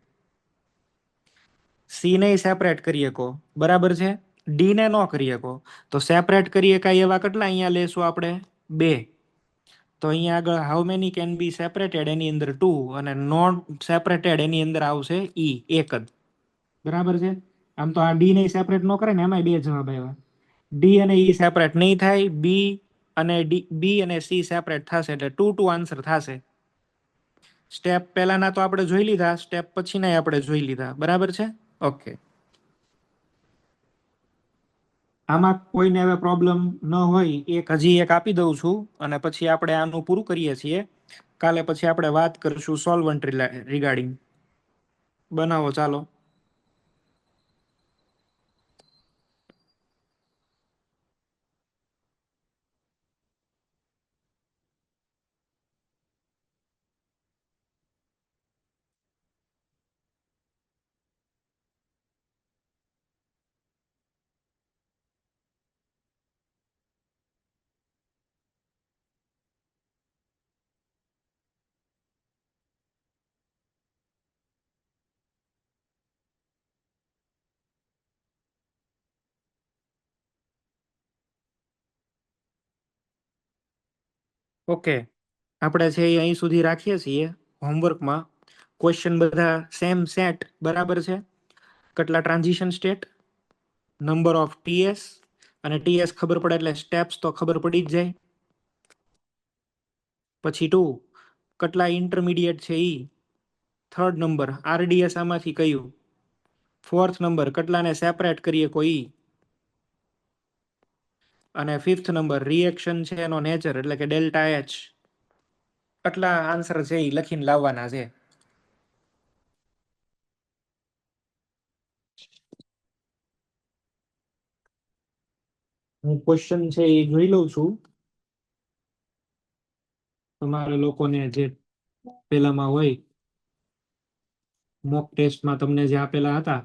સી ને સેપરેટ કરી શકો, બરાબર છે. ડી ને ન કરી શકો. તો સેપરેટ કરીએ કાંઈ એવા કેટલા અહીંયા લેશું આપણે? 2. તો અહીંયા આગળ how many can be separated? એની અંદર 2, અને નોટ સેપરેટેડ એની અંદર આવશે ઈ, 1 જ. બરાબર છે. આમ તો આ ડી ને સેપરેટ ન કરે ને, એમાં 2 જવાબ આવ્યા. ડી અને ઈ સેપરેટ નહીં થાય, બી અને સી સેપરેટ થશે, એટલે 2 આન્સર થશે. સ્ટેપ પહેલાના તો આપણે જોઈ લીધા, સ્ટેપ પછીના આપણે જોઈ લીધા. બરાબર છે? ઓકે. આમાં કોઈને હવે પ્રોબ્લેમ ન હોય, હજી એક આપી દઉં છું અને પછી આપણે આનું પૂરું કરીએ છીએ. કાલે પછી આપણે વાત કરીશું સોલ્વન્ટ રિગાર્ડિંગ. બનાવો ચાલો. ઓકે, આપણે છે એ અહીં સુધી રાખીએ છીએ. હોમવર્કમાં ક્વેશ્ચન બધા સેમ સેટ, બરાબર છે. કેટલા transition state, number of TS, અને ટીએસ ખબર પડે એટલે સ્ટેપ્સ તો ખબર પડી જ જાય. પછી 2, કેટલા ઇન્ટરમીડિયેટ છે ઈ. 3rd નંબર આરડીએસ આમાંથી કયું. 4th નંબર કેટલાને સેપરેટ કરીએ કોઈ. અને 5th નંબર રિએક્શન છે એનો નેચર એટલે કે ડેલ્ટા એચ. આટલા આન્સર છે એ લખીને લાવવાના છે. હું ક્વેશ્ચન છે એ જોઈ લઉં છું. તમારે લોકોને જે પેલામાં હોય મોક ટેસ્ટમાં તમને જે આપેલા હતા,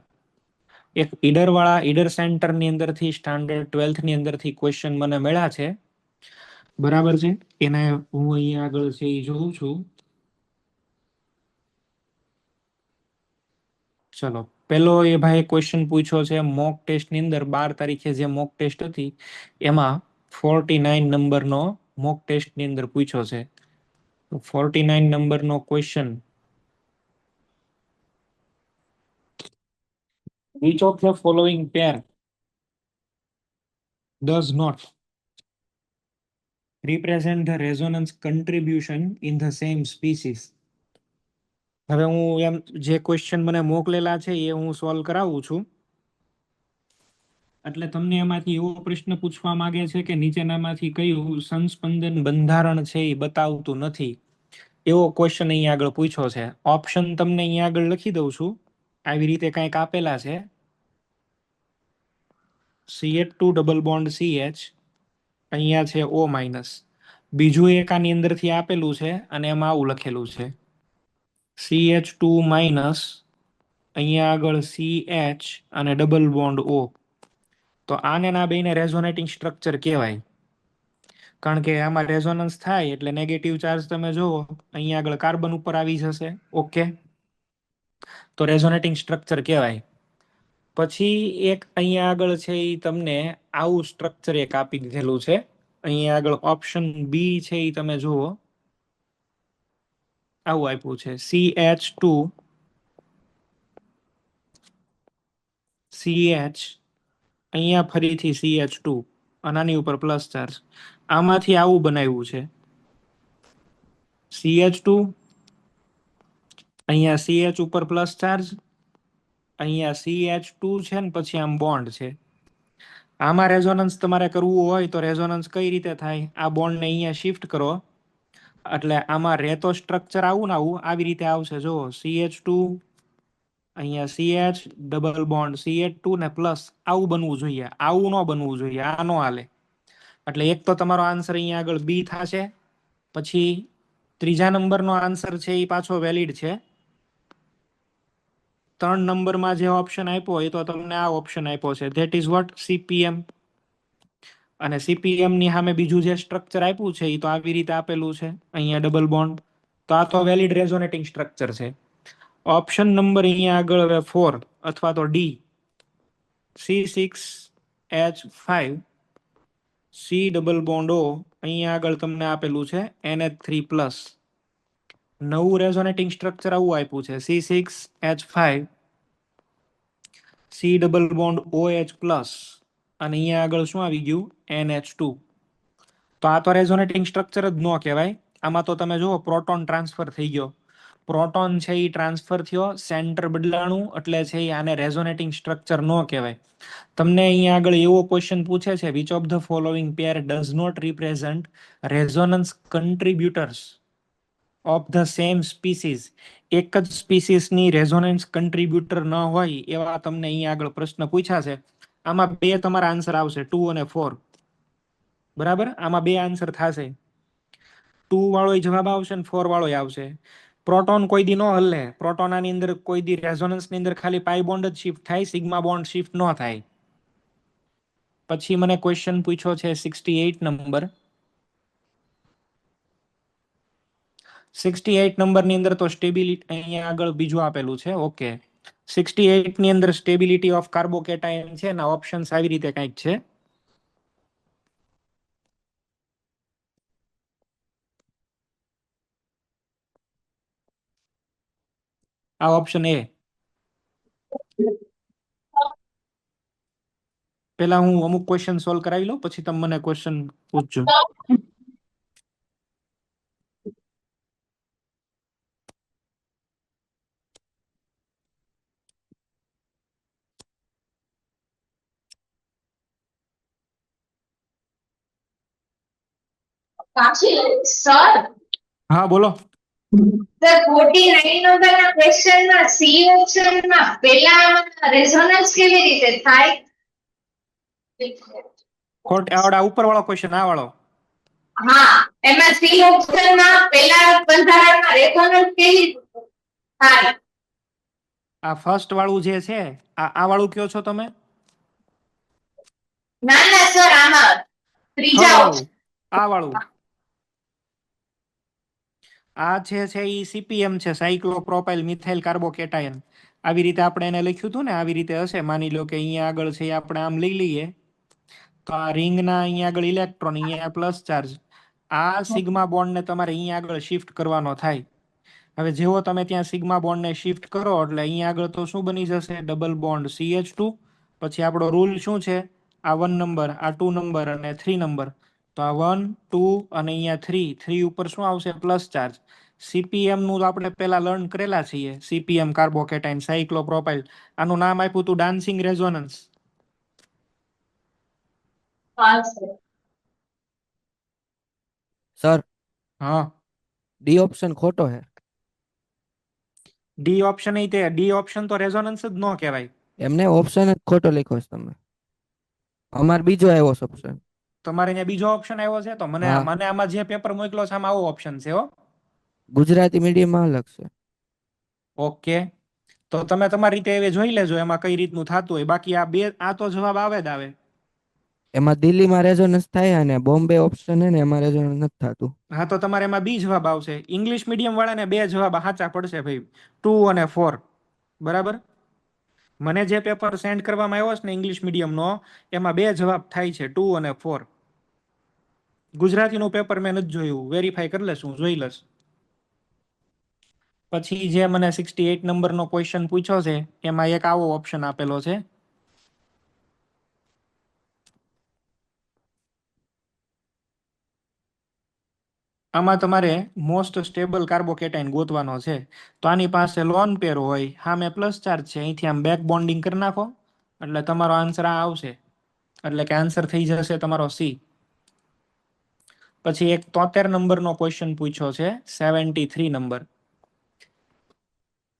એક ઈડર સેન્ટર ની અંદરથી સ્ટાન્ડર્ડ 12th ની અંદરથી ક્વેશ્ચન મને મળ્યા છે. બરાબર છે. એને હું અહીંયા આગળ છે એ જોઉં છું. ચલો, પેલો એ ભાઈ ક્વેશ્ચન પૂછ્યો છે મોક ટેસ્ટ ની અંદર 12 તારીખે જે મોક ટેસ્ટ હતી એમાં 49 નંબરનો મોક ટેસ્ટ ની અંદર પૂછ્યો છે. 49 નંબરનો question, which of the following pair does not represent the resonance contribution in the same species? હવે હું એમ જે ક્વેશ્ચન મને મોકલેલા છે એ હું સોલ્વ કરાવું છું. એટલે તમને એમાંથી એવો પ્રશ્ન પૂછવા માંગે છે કે નીચેનામાંથી કયું સંસ્પંદન બંધારણ છે એ બતાવતું નથી, એવો ક્વેશ્ચન અહીંયા આગળ પૂછ્યો છે. ઓપ્શન તમને અહીંયા આગળ લખી દઉં છું. આવી રીતે કંઈક આપેલા છે. CH2 ડબલ બોન્ડ CH, અહીંયા છે O માઇનસ. બીજું એક આની અંદરથી આપેલું છે અને એમાં આવું લખેલું છે CH2 માઇનસ, અહીંયા આગળ CH અને ડબલ બોન્ડ O. તો આને ના બેને રેઝોનેટિંગ સ્ટ્રક્ચર કહેવાય. કારણ કે આમાં રેઝોનન્સ થાય એટલે નેગેટિવ ચાર્જ તમે જુઓ અહીંયા આગળ કાર્બન ઉપર આવી જશે. ઓકે, તો રેઝોનેટિંગ સ્ટ્રક્ચર કહેવાય. પછી એક અહીંયા આગળ છે એ તમને આવું સ્ટ્રક્ચર એક આપી દીધેલું છે. અહીંયા આગળ ઓપ્શન બી છે એ તમે જુઓ, આવું આપ્યું છે CH2 CH, અહીંયા ફરીથી CH2 અને આની ઉપર પ્લસ ચાર્જ. આમાંથી આવું બનાવ્યું છે CH2, અહીંયા CH ઉપર પ્લસ ચાર્જ, અહીંયા CH2 છે ને પછી આમ બોન્ડ છે. આમાં રેઝોનન્સ તમારે કરવું હોય તો રેઝોનન્સ કઈ રીતે થાય? આ બોન્ડને અહીંયા શિફ્ટ કરો એટલે આમાં રહેતો સ્ટ્રક્ચર આવું ને આવું આવી રીતે આવશે. જો CH2, અહીંયા CH ડબલ બોન્ડ CH2 ને પ્લસ આવું બનવું જોઈએ. આવું ન બનવું જોઈએ, આ નો હાલે. એટલે એક તો તમારો આન્સર અહીંયા આગળ બી થશે. પછી ત્રીજા નંબરનો આન્સર છે એ પાછો વેલિડ છે. 3 નંબરમાં જે ઓપ્શન આપ્યો એ તો તમને આ ઓપ્શન આપ્યો છે, ધેટ ઇઝ વોટ CPM. અને CPM ની સામે બીજું જે સ્ટ્રક્ચર આપ્યું છે એ તો આવી રીતે આપેલું છે, અહીંયા ડબલ બોન્ડ. તો આ તો વેલિડ રેઝોનેટિંગ સ્ટ્રક્ચર છે. ઓપ્શન નંબર અહીંયા આગળ હવે 4 અથવા તો D, C6H5 C double bond O, અહીંયા આગળ તમને આપેલું છે NH3+. નવું રેઝોનેટિંગ સ્ટ્રક્ચર આવું આપ્યું છે C6H5 C double bond OH+, અને અહીંયા આગળ શું આવી ગયું? NH2. તો આ તો રેઝોનેટિંગ સ્ટ્રક્ચર જ ન કહેવાય. આમાં તો તમે જુઓ પ્રોટોન ટ્રાન્સફર થઈ ગયો. પ્રોટોન છે એ ટ્રાન્સફર થયો, સેન્ટર બદલાણું, એટલે છે એ આને રેઝોનેટિંગ સ્ટ્રક્ચર ન કહેવાય. તમને અહીંયા આગળ એવો ક્વેશ્ચન પૂછે છે, which of the following pair does not represent resonance contributors of the same species. એક જ સ્પીસીસની રેઝોનન્સ કન્ટ્રીબ્યુટર ન હોય એવા તમને અહીંયા આગળ પ્રશ્ન પૂછ્યા છે. આમાં બે તમારા આન્સર આવશે, 2 અને 4. બરાબર, આમાં બે આન્સર થશે. 2 વાળો જવાબ આવશે ને 4 વાળો આવશે. પ્રોટોન કોઈ દી નો હલે. પ્રોટોન આની અંદર કોઈ દી રેઝોનન્સ ની અંદર ખાલી પાઈ બોન્ડ જ શિફ્ટ થાય, સિગ્મા બોન્ડ શિફ્ટ ન થાય. પછી મને ક્વેશ્ચન પૂછ્યો છે 68 નંબર. 68 નંબરની અંદર તો સ્ટેબિલિટી અહીંયા આગળ બીજું આપેલું છે. ઓકે, 68 ની અંદર સ્ટેબિલિટી ઓફ કાર્બોકેટાયન છે ને ઓપ્શન્સ આવી રીતે કંઈક છે. આ ઓપ્શન એ. પેલા હું અમુક ક્વેશ્ચન સોલ્વ કરાવી લઉં, પછી તમે મને ક્વેશ્ચન પૂછજો. સર, હા બોલો. સર 49 નંબરના ક્વેશ્ચનમાં સી ઓપ્શનમાં પહેલા રેઝોનન્સ કેવી રીતે થાય? ખોટ આવડા ઉપર વાળો ક્વેશ્ચન, આ વાળો. હા, એમાં સી ઓપ્શનમાં પહેલા બંધારણમાં રેઝોનન્સ કેવી રીતે થાય? આ ફર્સ્ટ વાળું જે છે, આ વાળું કયો છો તમે? ના ના સર, આમાં ત્રીજા વાળું, આ વાળું. આ છે એ CPM છે, સાયક્લોપ્રોપાઇલ મિથાઇલ કાર્બોકેટાયન. આવી રીતે આપણે એને લખ્યું હતું ને, આવી રીતે હશે. માની લો કે અહીંયા આગળ છે આપણે આમ લઈ લઈએ તો આ રિંગના અહીંયા આગળ ઇલેક્ટ્રોન, અહીંયા પ્લસ ચાર્જ. આ સિગ્મા બોન્ડને તમારે અહીંયા આગળ શિફ્ટ કરવાનો થાય. હવે જેવો તમે ત્યાં સિગ્મા બોન્ડને શિફ્ટ કરો એટલે અહીંયા આગળ તો શું બની જશે? Double bond CH2. પછી આપણો રૂલ શું છે? આ 1 નંબર, આ 2 નંબર અને 3 નંબર. તો આ 1 2 અને અહીંયા 3 ઉપર શું આવશે? Plus charge. CPM નું આપણે પહેલા લર્ન કરેલા છીએ, CPM કાર્બોકેટાઇન સાયક્લોપ્રોપાઇલ. આનું નામ આપ્યું હતું ડાન્સિંગ રેઝોનન્સ. સર, હા, ડી ઓપ્શન ખોટો है. ડી ઓપ્શન એ તે ડી ઓપ્શન તો રેઝોનન્સ જ ન કહેવાય. એમને ઓપ્શન જ ખોટો લખ્યો છે તમે. અમાર બીજો આવ્યો છે ઓપ્શન. તમારે અહીંયા બીજો ઓપ્શન આવ્યો છે, તો મને હા. મને આમાં જે પેપર મોકલો છે આમાં આવો ઓપ્શન છે. હો, ગુજરાતી મીડિયમમાં અલગ છે. ઓકે. તો તમે તમારી રીતે હવે જોઈ લેજો એમાં કઈ રીતનું થતું હોય. બાકી આ બે, આ તો જવાબ આવે જ આવે. એમાં દિલ્હીમાં રેઝોનન્સ થાય અને બોમ્બે ઓપ્શન હે ને એમાં રેઝોનન્સ નથી થતું. હા, તો તમારે એમાં બી જવાબ આવશે. ઇંગ્લિશ મીડિયમ વાળાને બે જવાબ સાચા પડશે ભાઈ, 2 અને 4. બરાબર. મને જે પેપર સેન્ડ કરવામાં આવ્યો છે ને ઇંગ્લિશ મીડિયમનો, એમાં બે જવાબ થાય છે, 2 અને 4. ગુજરાતીનું પેપર મેં નથી જોયું, વેરીફાઈ કરી લેશું, જોઈ લઈશ. પછી જે મને 68 નંબરનો ક્વેશ્ચન પૂછ્યો છે એમાં એક આવો ઓપ્શન આપેલો છે. આમાં તમારે મોસ્ટ સ્ટેબલ કાર્બોકેટાઇન ગોતવાનો છે. તો આની પાસે લોન પેર હોય, સામે પ્લસ ચાર્જ છે, અહીંથી આમ બેક બોન્ડિંગ કરી નાખો એટલે તમારો આન્સર આ આવશે. એટલે કે આન્સર થઈ જશે તમારો સી. પછી એક 73 નંબરનો ક્વેશ્ચન પૂછ્યો છે, 73 નંબર.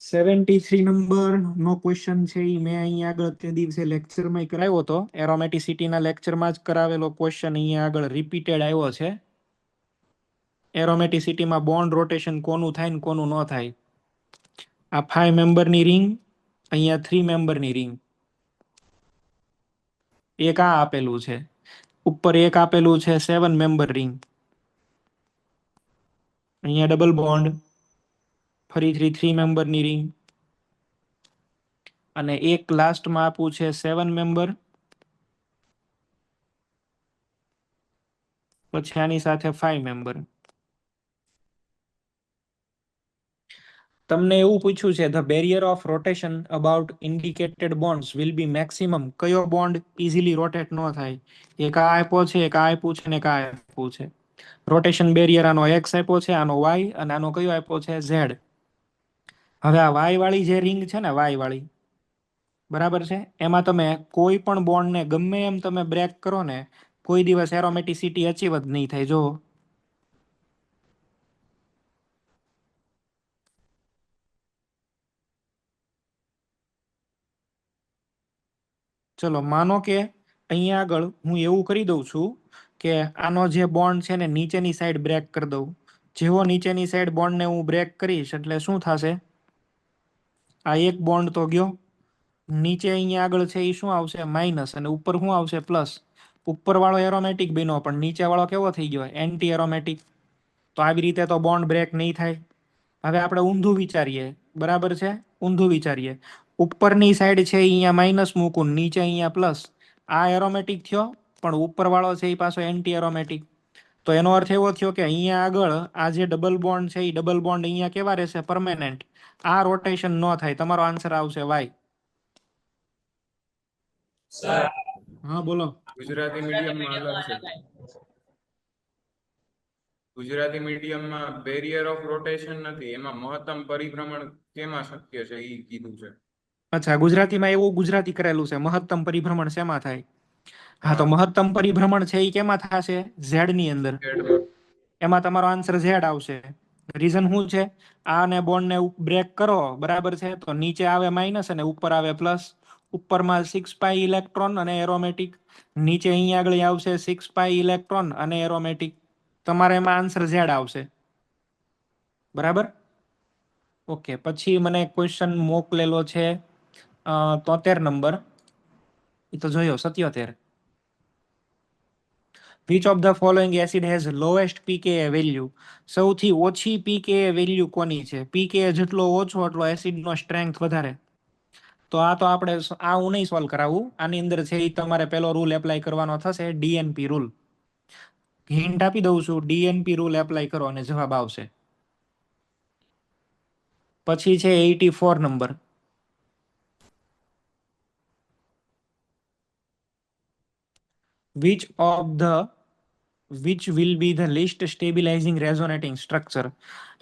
73 નંબરનો ક્વેશ્ચન છે એ મેં અહીંયા આગળ તે દિવસે લેક્ચરમાં કરાવ્યો હતો, એરોમેટિસિટીના લેક્ચરમાં જ કરાવેલો ક્વેશ્ચન અહીંયા આગળ રિપીટેડ આવ્યો છે. એરોમેટિસિટીમાં બોન્ડ રોટેશન કોનું થાય ને કોનું ન થાય. આ 5 મેમ્બરની રિંગ, અહીંયા 3 મેમ્બરની રિંગ. એક આ આપેલું છે, ઉપર એક આપેલું છે 7 મેમ્બર રિંગ. અહીંયા ડબલ બોન્ડ, ફરીથી 3 મેમ્બરની રિંગ, અને એક લાસ્ટમાં આપવું છે 7 મેમ્બર. પછી આની સાથે 5 મેમ્બર. તમને એવું પૂછ્યું છે, the barrier of rotation about indicated bonds will be maximum. કયો બોન્ડ ઇઝીલી રોટેટ ન થાય? એક આ આપ્યો છે, એક આ આપ્યું છે, ને એક આ આપ્યું છે. રોટેશન બેરિયર આનો એક્સ આપ્યો છે, આનો વાય, અને આનો કયો આપ્યો છે? ઝેડ. હવે આ વાય વાળી જે રિંગ છે ને, વાય વાળી, બરાબર છે, એમાં તમે કોઈ પણ બોન્ડને ગમે એમ તમે બ્રેક કરો ને, કોઈ દિવસ એરોમેટિસિટી અચીવ જ નહીં થાય. જો ચલો માનો કે અહીંયા આગળ હું એવું કરી દઉં છું કે આનો જે બોન્ડ છે ને નીચેની સાઈડ બ્રેક કરી દઉં. જેવો નીચેની સાઈડ બોન્ડને હું બ્રેક કરીશ એટલે શું થશે? આ એક બોન્ડ તો ગયો, નીચે અહીંયા આગળ છે એ શું આવશે? માઇનસ, અને ઉપર શું આવશે? પ્લસ. ઉપર વાળો એરોમેટિક બન્યો, પણ નીચે વાળો કેવો થઈ ગયો? Anti aromatic. તો આવી રીતે તો બોન્ડ બ્રેક નહીં થાય. હવે આપણે ઊંધું વિચારીએ, બરાબર છે, ઊંધું વિચારીએ. ઉપરની સાઈડ છે અહીંયા માઇનસ મૂકું, નીચે અહીંયા પ્લસ. આ એરોમેટિક થયો, પણ ઉપર વાળો છે એ પાછો એન્ટી એરોમેટિક. તો એનો અર્થ એવો થયો કે અહીંયા આગળ આ જે ડબલ બોન્ડ છે એ ડબલ બોન્ડ અહીંયા કેવા રહેશે? પરમેનન્ટ. આ રોટેશન ન થાય. તમારો આન્સર આવશે વાય. હા બોલો. ગુજરાતી મીડિયમમાં અલગ છે. ગુજરાતી મીડિયમમાં બેરિયર ઓફ રોટેશન નથી, એમાં મહત્તમ પરિભ્રમણ કેમાં શક્ય છે એ કીધું છે. અચ્છા, ગુજરાતીમાં એવું ગુજરાતી કરેલું છે, મહત્તમ પરિભ્રમણ શેમાં થાય? હા, તો મહત્તમ પરિભ્રમણ છે એ કેમાં થશે? ઝેડ ની અંદર. ઝેડમાં. એમાં તમારો આન્સર ઝેડ આવશે. રીઝન શું છે? આને બોન્ડને બ્રેક કરો, બરાબર છે, તો નીચે આવે માઇનસ અને ઉપર આવે પ્લસ. ઉપરમાં 6 પાઈ ઇલેક્ટ્રોન અને એરોમેટિક, નીચે અહીંયા આગળ આવશે 6 પાઈ ઇલેક્ટ્રોન અને એરોમેટિક. તમારે એમાં આન્સર ઝેડ આવશે. બરાબર. ઓકે, પછી મને ક્વેશ્ચન મોકલેલો છે 73 નંબર, એ તો જોયો 77. Which of the following acid has lowest pK value? સૌથી ઓછી પીકે વેલ્યુ કોની છે? પીકે જેટલો ઓછો એટલો એસિડનો સ્ટ્રેન્થ વધારે. તો આ તો આપણે આ હું નહીં સોલ્વ કરાવું, આની અંદર છે એ તમારે પેલો રૂલ એપ્લાય કરવાનો થશે, ડીએનપી રૂલ. હિન્ટ આપી દઉં છું, ડીએનપી રૂલ એપ્લાય કરો અને જવાબ આવશે. પછી છે 84 નંબર. which will be the least stabilizing resonating structure?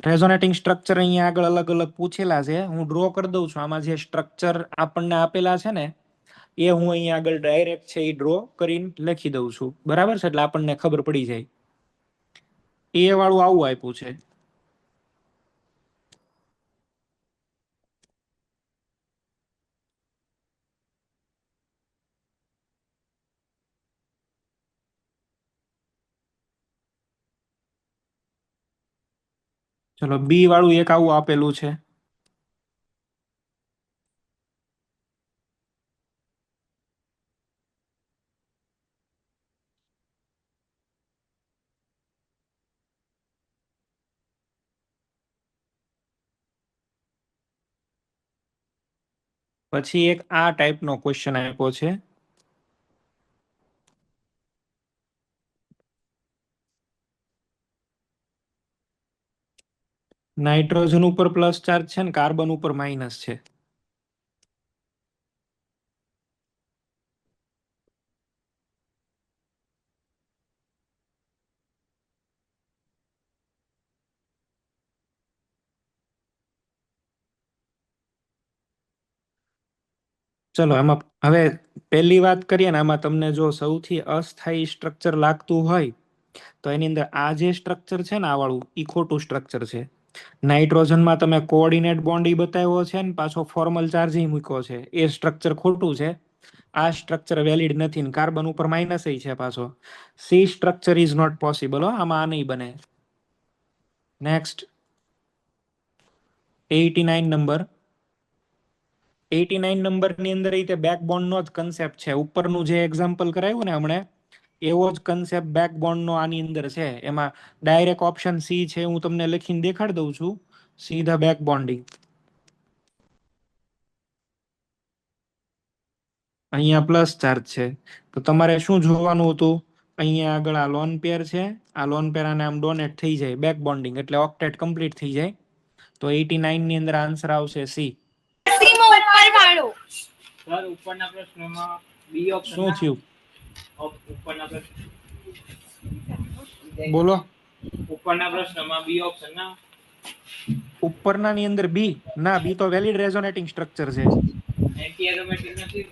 Resonating structure અહીંયા આગળ અલગ અલગ પૂછેલા છે, હું ડ્રો કરી દઉં છું. આમાં જે સ્ટ્રક્ચર આપણને આપેલા છે ને એ હું અહીંયા આગળ ડાયરેક્ટ છે એ ડ્રો કરીને લખી દઉં છું, બરાબર છે, એટલે આપણને ખબર પડી જાય. એ વાળું આવું આપ્યું છે. ચલો, બી વાળું એક આવું આપેલું છે. પછી એક આ ટાઈપનો ક્વેશ્ચન આપ્યો છે. નાઇટ્રોજન ઉપર પ્લસ ચાર્જ છે ને કાર્બન ઉપર માઇનસ છે. ચલો એમાં હવે પહેલી વાત કરીએ ને, આમાં તમને જો સૌથી અસ્થાયી સ્ટ્રક્ચર લાગતું હોય તો એની અંદર આ જે સ્ટ્રક્ચર છે ને આ વાળું ઈ ખોટું સ્ટ્રક્ચર છે. નાઇટ્રોજનમાં તમે કોઓર્ડિનેટ બોન્ડ ઈ બતાવ્યો છે ને પાછો ફોર્મલ ચાર્જ મૂક્યો છે, એ સ્ટ્રક્ચર ખોટું છે. આ સ્ટ્રક્ચર વેલિડ નથી ને કાર્બન ઉપર માઇનસ છે પાછો. C structure is not possible. આમાં આ નહીં બને. Next 89 number. 89 નંબરની અંદર રીતે બેકબોન્ડનો જ કન્સેપ્ટ છે. ઉપરનું જે એક્ઝામ્પલ કરાવ્યું ને હમણે એવો જ કન્સેપ્ટ બેકબોન્ડનો આની અંદર છે. એમાં ડાયરેક્ટ ઓપ્શન સી છે, હું તમને લખીને દેખાડી દઉં છું. સીધા બેક બોન્ડિંગ. અહીંયા પ્લસ ચાર્જ છે તો તમારે શું જોવાનું હતું? અહીંયા આગળ આ લોન પેર છે, આ લોન પેર આને આમ ડોનેટ થઈ જાય બેક બોન્ડિંગ એટલે ઓક્ટેટ કમ્પ્લીટ થઈ જાય. તો 89 ની અંદર આન્સર આવશે સી. સર ઉપરના પ્રશ્નમાં બી ઓપ્શન શું થયું? ઉપરના પ્રશ્ન બોલો. ઉપરના પ્રશ્નમાં બી ઓપ્શન ના ઉપરના ની અંદર બી ના, બી તો વેલિડ રેઝોનેટિંગ સ્ટ્રક્ચર છે. એન્ટી એરોમેટિક નથી.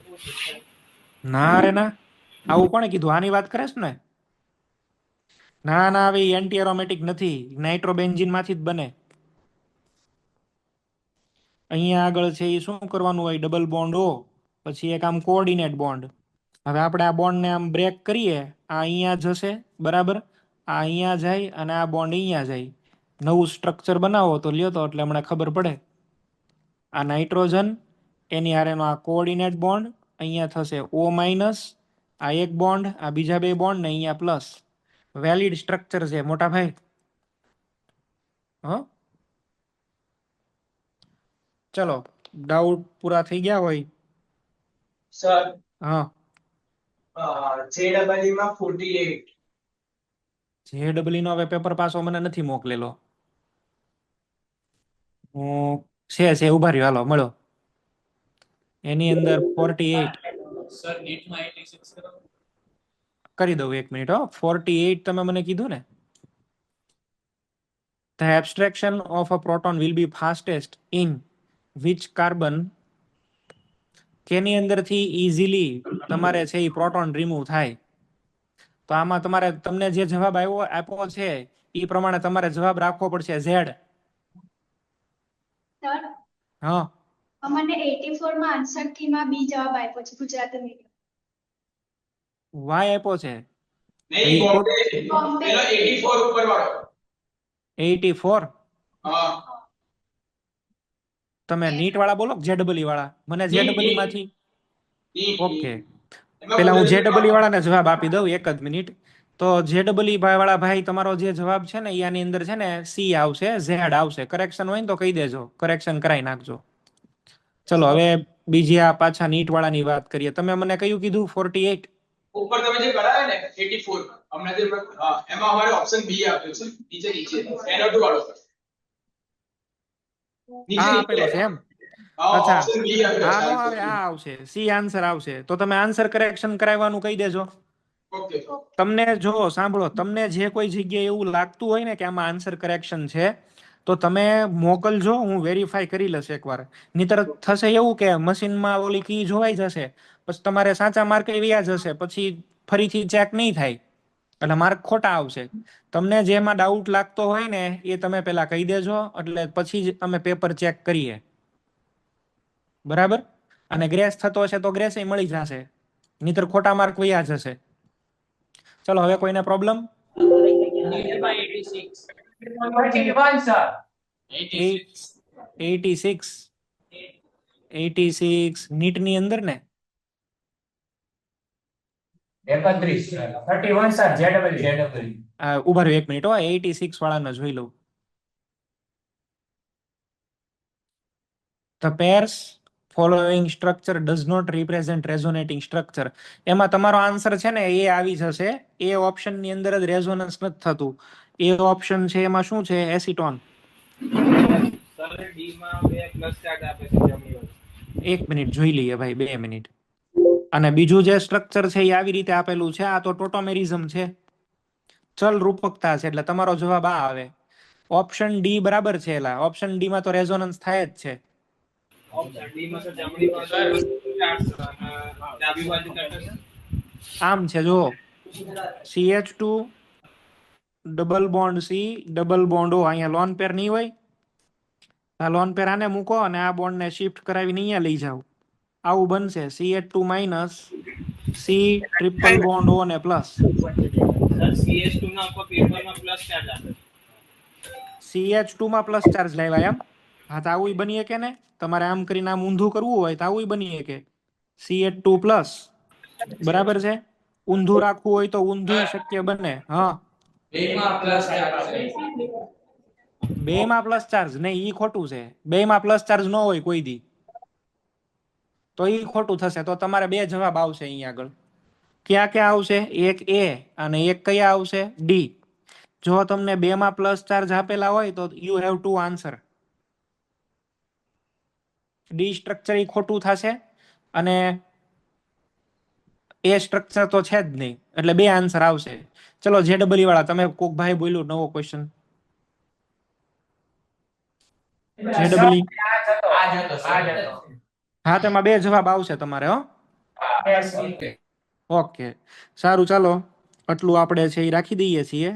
ના રે ના, આવું કોણે કીધું? આની વાત કરે છે ને? ના ના, હવે એન્ટી એરોમેટિક નથી, નાઇટ્રોબેન્ઝીન માંથી જ બને. અહીંયા આગળ છે એ શું કરવાનું હોય? ડબલ બોન્ડ ઓ પછી એક આમ કોઓર્ડિનેટ બોન્ડ. હવે આપણે આ બોન્ડને આમ બ્રેક કરીએ, આ અહીંયા જશે બરાબર, આ અહીંયા જાય અને આ બોન્ડ અહીંયા જાય. નવું સ્ટ્રક્ચર બનાવો તો લ્યો તો, એટલે હમણાં ખબર પડે. આ નાઇટ્રોજન એની હારેનો આ કોઓર્ડિનેટ બોન્ડ અહીંયા થશે O માઇનસ, આ એક બોન્ડ, આ બીજા બે બોન્ડ ને અહીંયા પ્લસ. વેલિડ સ્ટ્રક્ચર છે મોટા ભાઈ. હ ચલો, ડાઉટ પૂરા થઈ ગયા હોય. સર હા, JEE માં 48. JEE નો હવે પેપર પાછો મને નથી મોકલેલો. હું છે ઉભા રહ્યો, હાલો મળો. એની અંદર 48 સર નીટમાં 86 કરો. કરી દઉં, એક મિનિટ. 48 તમે મને કીધું ને. The abstraction of a proton will be fastest in which carbon? કેની અંદરથી ઇઝીલી તમારે છે એ પ્રોટોન રિમૂવ થાય? તો આમાં તમારે તમને જે જવાબ આપ્યો છે એ પ્રમાણે તમારે જવાબ રાખવો પડશે. ઝેડ. સર હા, અમને 84 માં આન્સર થી માં બી જવાબ આપ્યો છે ગુજરાતી મીડિયમ. વાય આપ્યો છે નહીં, બોમ્બે. બોમ્બે. પેલો 84 ઉપર વાળો. 84. હા. તમે નીટ વાળા બોલો જેડબલી વાળા? મને જેડબલી માંથી. ઓકે, પેલા હું જેડબલી વાળાને જવાબ આપી દઉં, એક જ મિનિટ. તો જેડબલી વાળા ભાઈ, તમારો જે જવાબ છે ને એની અંદર છે ને સી આવશે, ઝેડ આવશે. કરેક્શન હોય ને તો કહી દેજો, કરેક્શન કરાવી નાખજો. ચલો હવે બીજી આ પાછા નીટ વાળાની વાત કરીએ. તમે મને કયું કીધું? 48 ઉપર તમે જે કરાયો ને 84 હમણાં જે એમાં અમારે ઓપ્શન બી આપ્યો છે નીચે NO2 વાળો સર. આ આપેલો છે એમ? હા, અચ્છા, ઓપ્શન બી આપ્યો આ નો આવે, છે. આ આવશે, સી આન્સર આવશે. તો તમે આન્સર કરેક્શન કરાવવાનું કહી દેજો. ઓકે. તમને જો સાંભળો, તમને જે કોઈ જગ્યાએ એવું લાગતું હોય ને કે આમાં આન્સર કરેક્શન છે તો તમે મોકલજો, હું વેરીફાઈ કરી લઈશ એકવાર. નહીતર થશે એવું કે મશીનમાં ઓલી કી જોવાઈ જશે, પછી તમારે સાચા માર્ક વ્યા જશે, પછી ફરીથી ચેક નહીં થાય એટલે માર્ક ખોટા આવશે. તમને જેમાં ડાઉટ લાગતો હોય ને એ તમે પહેલા કહી દેજો, એટલે પછી જ અમે પેપર ચેક કરીએ. બરાબર? અને ગ્રેસ થતો હશે તો ગ્રેસ મળી જશે, નહીતર ખોટા માર્ક વ્યા જશે. ચલો હવે કોઈને પ્રોબ્લેમ? નીટમાં 86. 31 સર. 86 86 નીટની અંદર ને 31 31 સર. JEE. ઉભા રહ્યો એક મિનિટ. 86 વાળાને જોઈ લઉં. The pairs following structure does not represent resonating structure. એમાં તમારો આન્સર છે ને એ આવી જશે. એ ઓપ્શન ની અંદર જ રેઝોનન્સ નથી થતું. એ ઓપ્શન છે એમાં શું છે? એસિટોન. સર ડી માં 2 પ્લસ ચાર્જ આપે છે જમણી બાજુ. 1 મિનિટ જોઈ લઈએ ભાઈ, 2 મિનિટ. અને બીજું જે સ્ટ્રક્ચર છે એ આવી રીતે આપેલું છે. આ તો ટોટોમેરિઝમ છે, ચલ રૂપકતા છે, એટલે તમારો જવાબ આ આવે. ઓપ્શન ડી બરાબર છે. એલા ઓપ્શન ડી માં તો રેઝોનન્સ થાય જ છે. ઓપ્શન ડી માં તો જમણી બાજુ ચાર્જ અને ડાબી બાજુ કરતા આમ છે જો, CH2 double bond C double bond O. અહીંયા લોન પેર નહીં હોય, આ લોન પેર આને મૂકો અને આ બોન્ડ ને શિફ્ટ કરાવીને અહીંયા લઈ જાઓ, આવું બનશે. CH2 minus C triple bond O ને પ્લસ. સર CS2 ના ઉપર પેપરમાં પ્લસ ચાર્જ આપે છે. CH2 માં પ્લસ ચાર્જ લાવ્યા એમ? હા, તો આવું બની શકે ને. તમારે આમ કરીને આમ ઊંધું કરવું હોય તો આવું બની શકે. CH2 પ્લસ બરાબર છે. ઊંધું રાખવું હોય તો ઊંધું શક્ય બને. હા, બે માં પ્લસ ચાર્જ નહીં, ઈ ખોટું છે. બે માં પ્લસ ચાર્જ ન હોય કોઈ દી, તો ઈ ખોટું થશે. તો તમારે 2 જવાબ આવશે અહીંયા આગળ. ક્યાં ક્યાં આવશે? એક A અને એક કયા આવશે? ડી. જો તમને 2 માં પ્લસ ચાર્જ આપેલા હોય તો you have to answer. D structure E ખોટું થશે અને એ સ્ટ્રક્ચર તો છે જ નહીં, એટલે 2 આન્સર આવશે. ચલો JEE વાળા, તમે કોક ભાઈ બોલ્યું નવો ક્વેશ્ચન. JEE હા, તેમાં 2 જવાબ આવશે તમારે. હો, ઓકે, સારું, ચાલો આટલું આપણે છે એ રાખી દઈએ છીએ.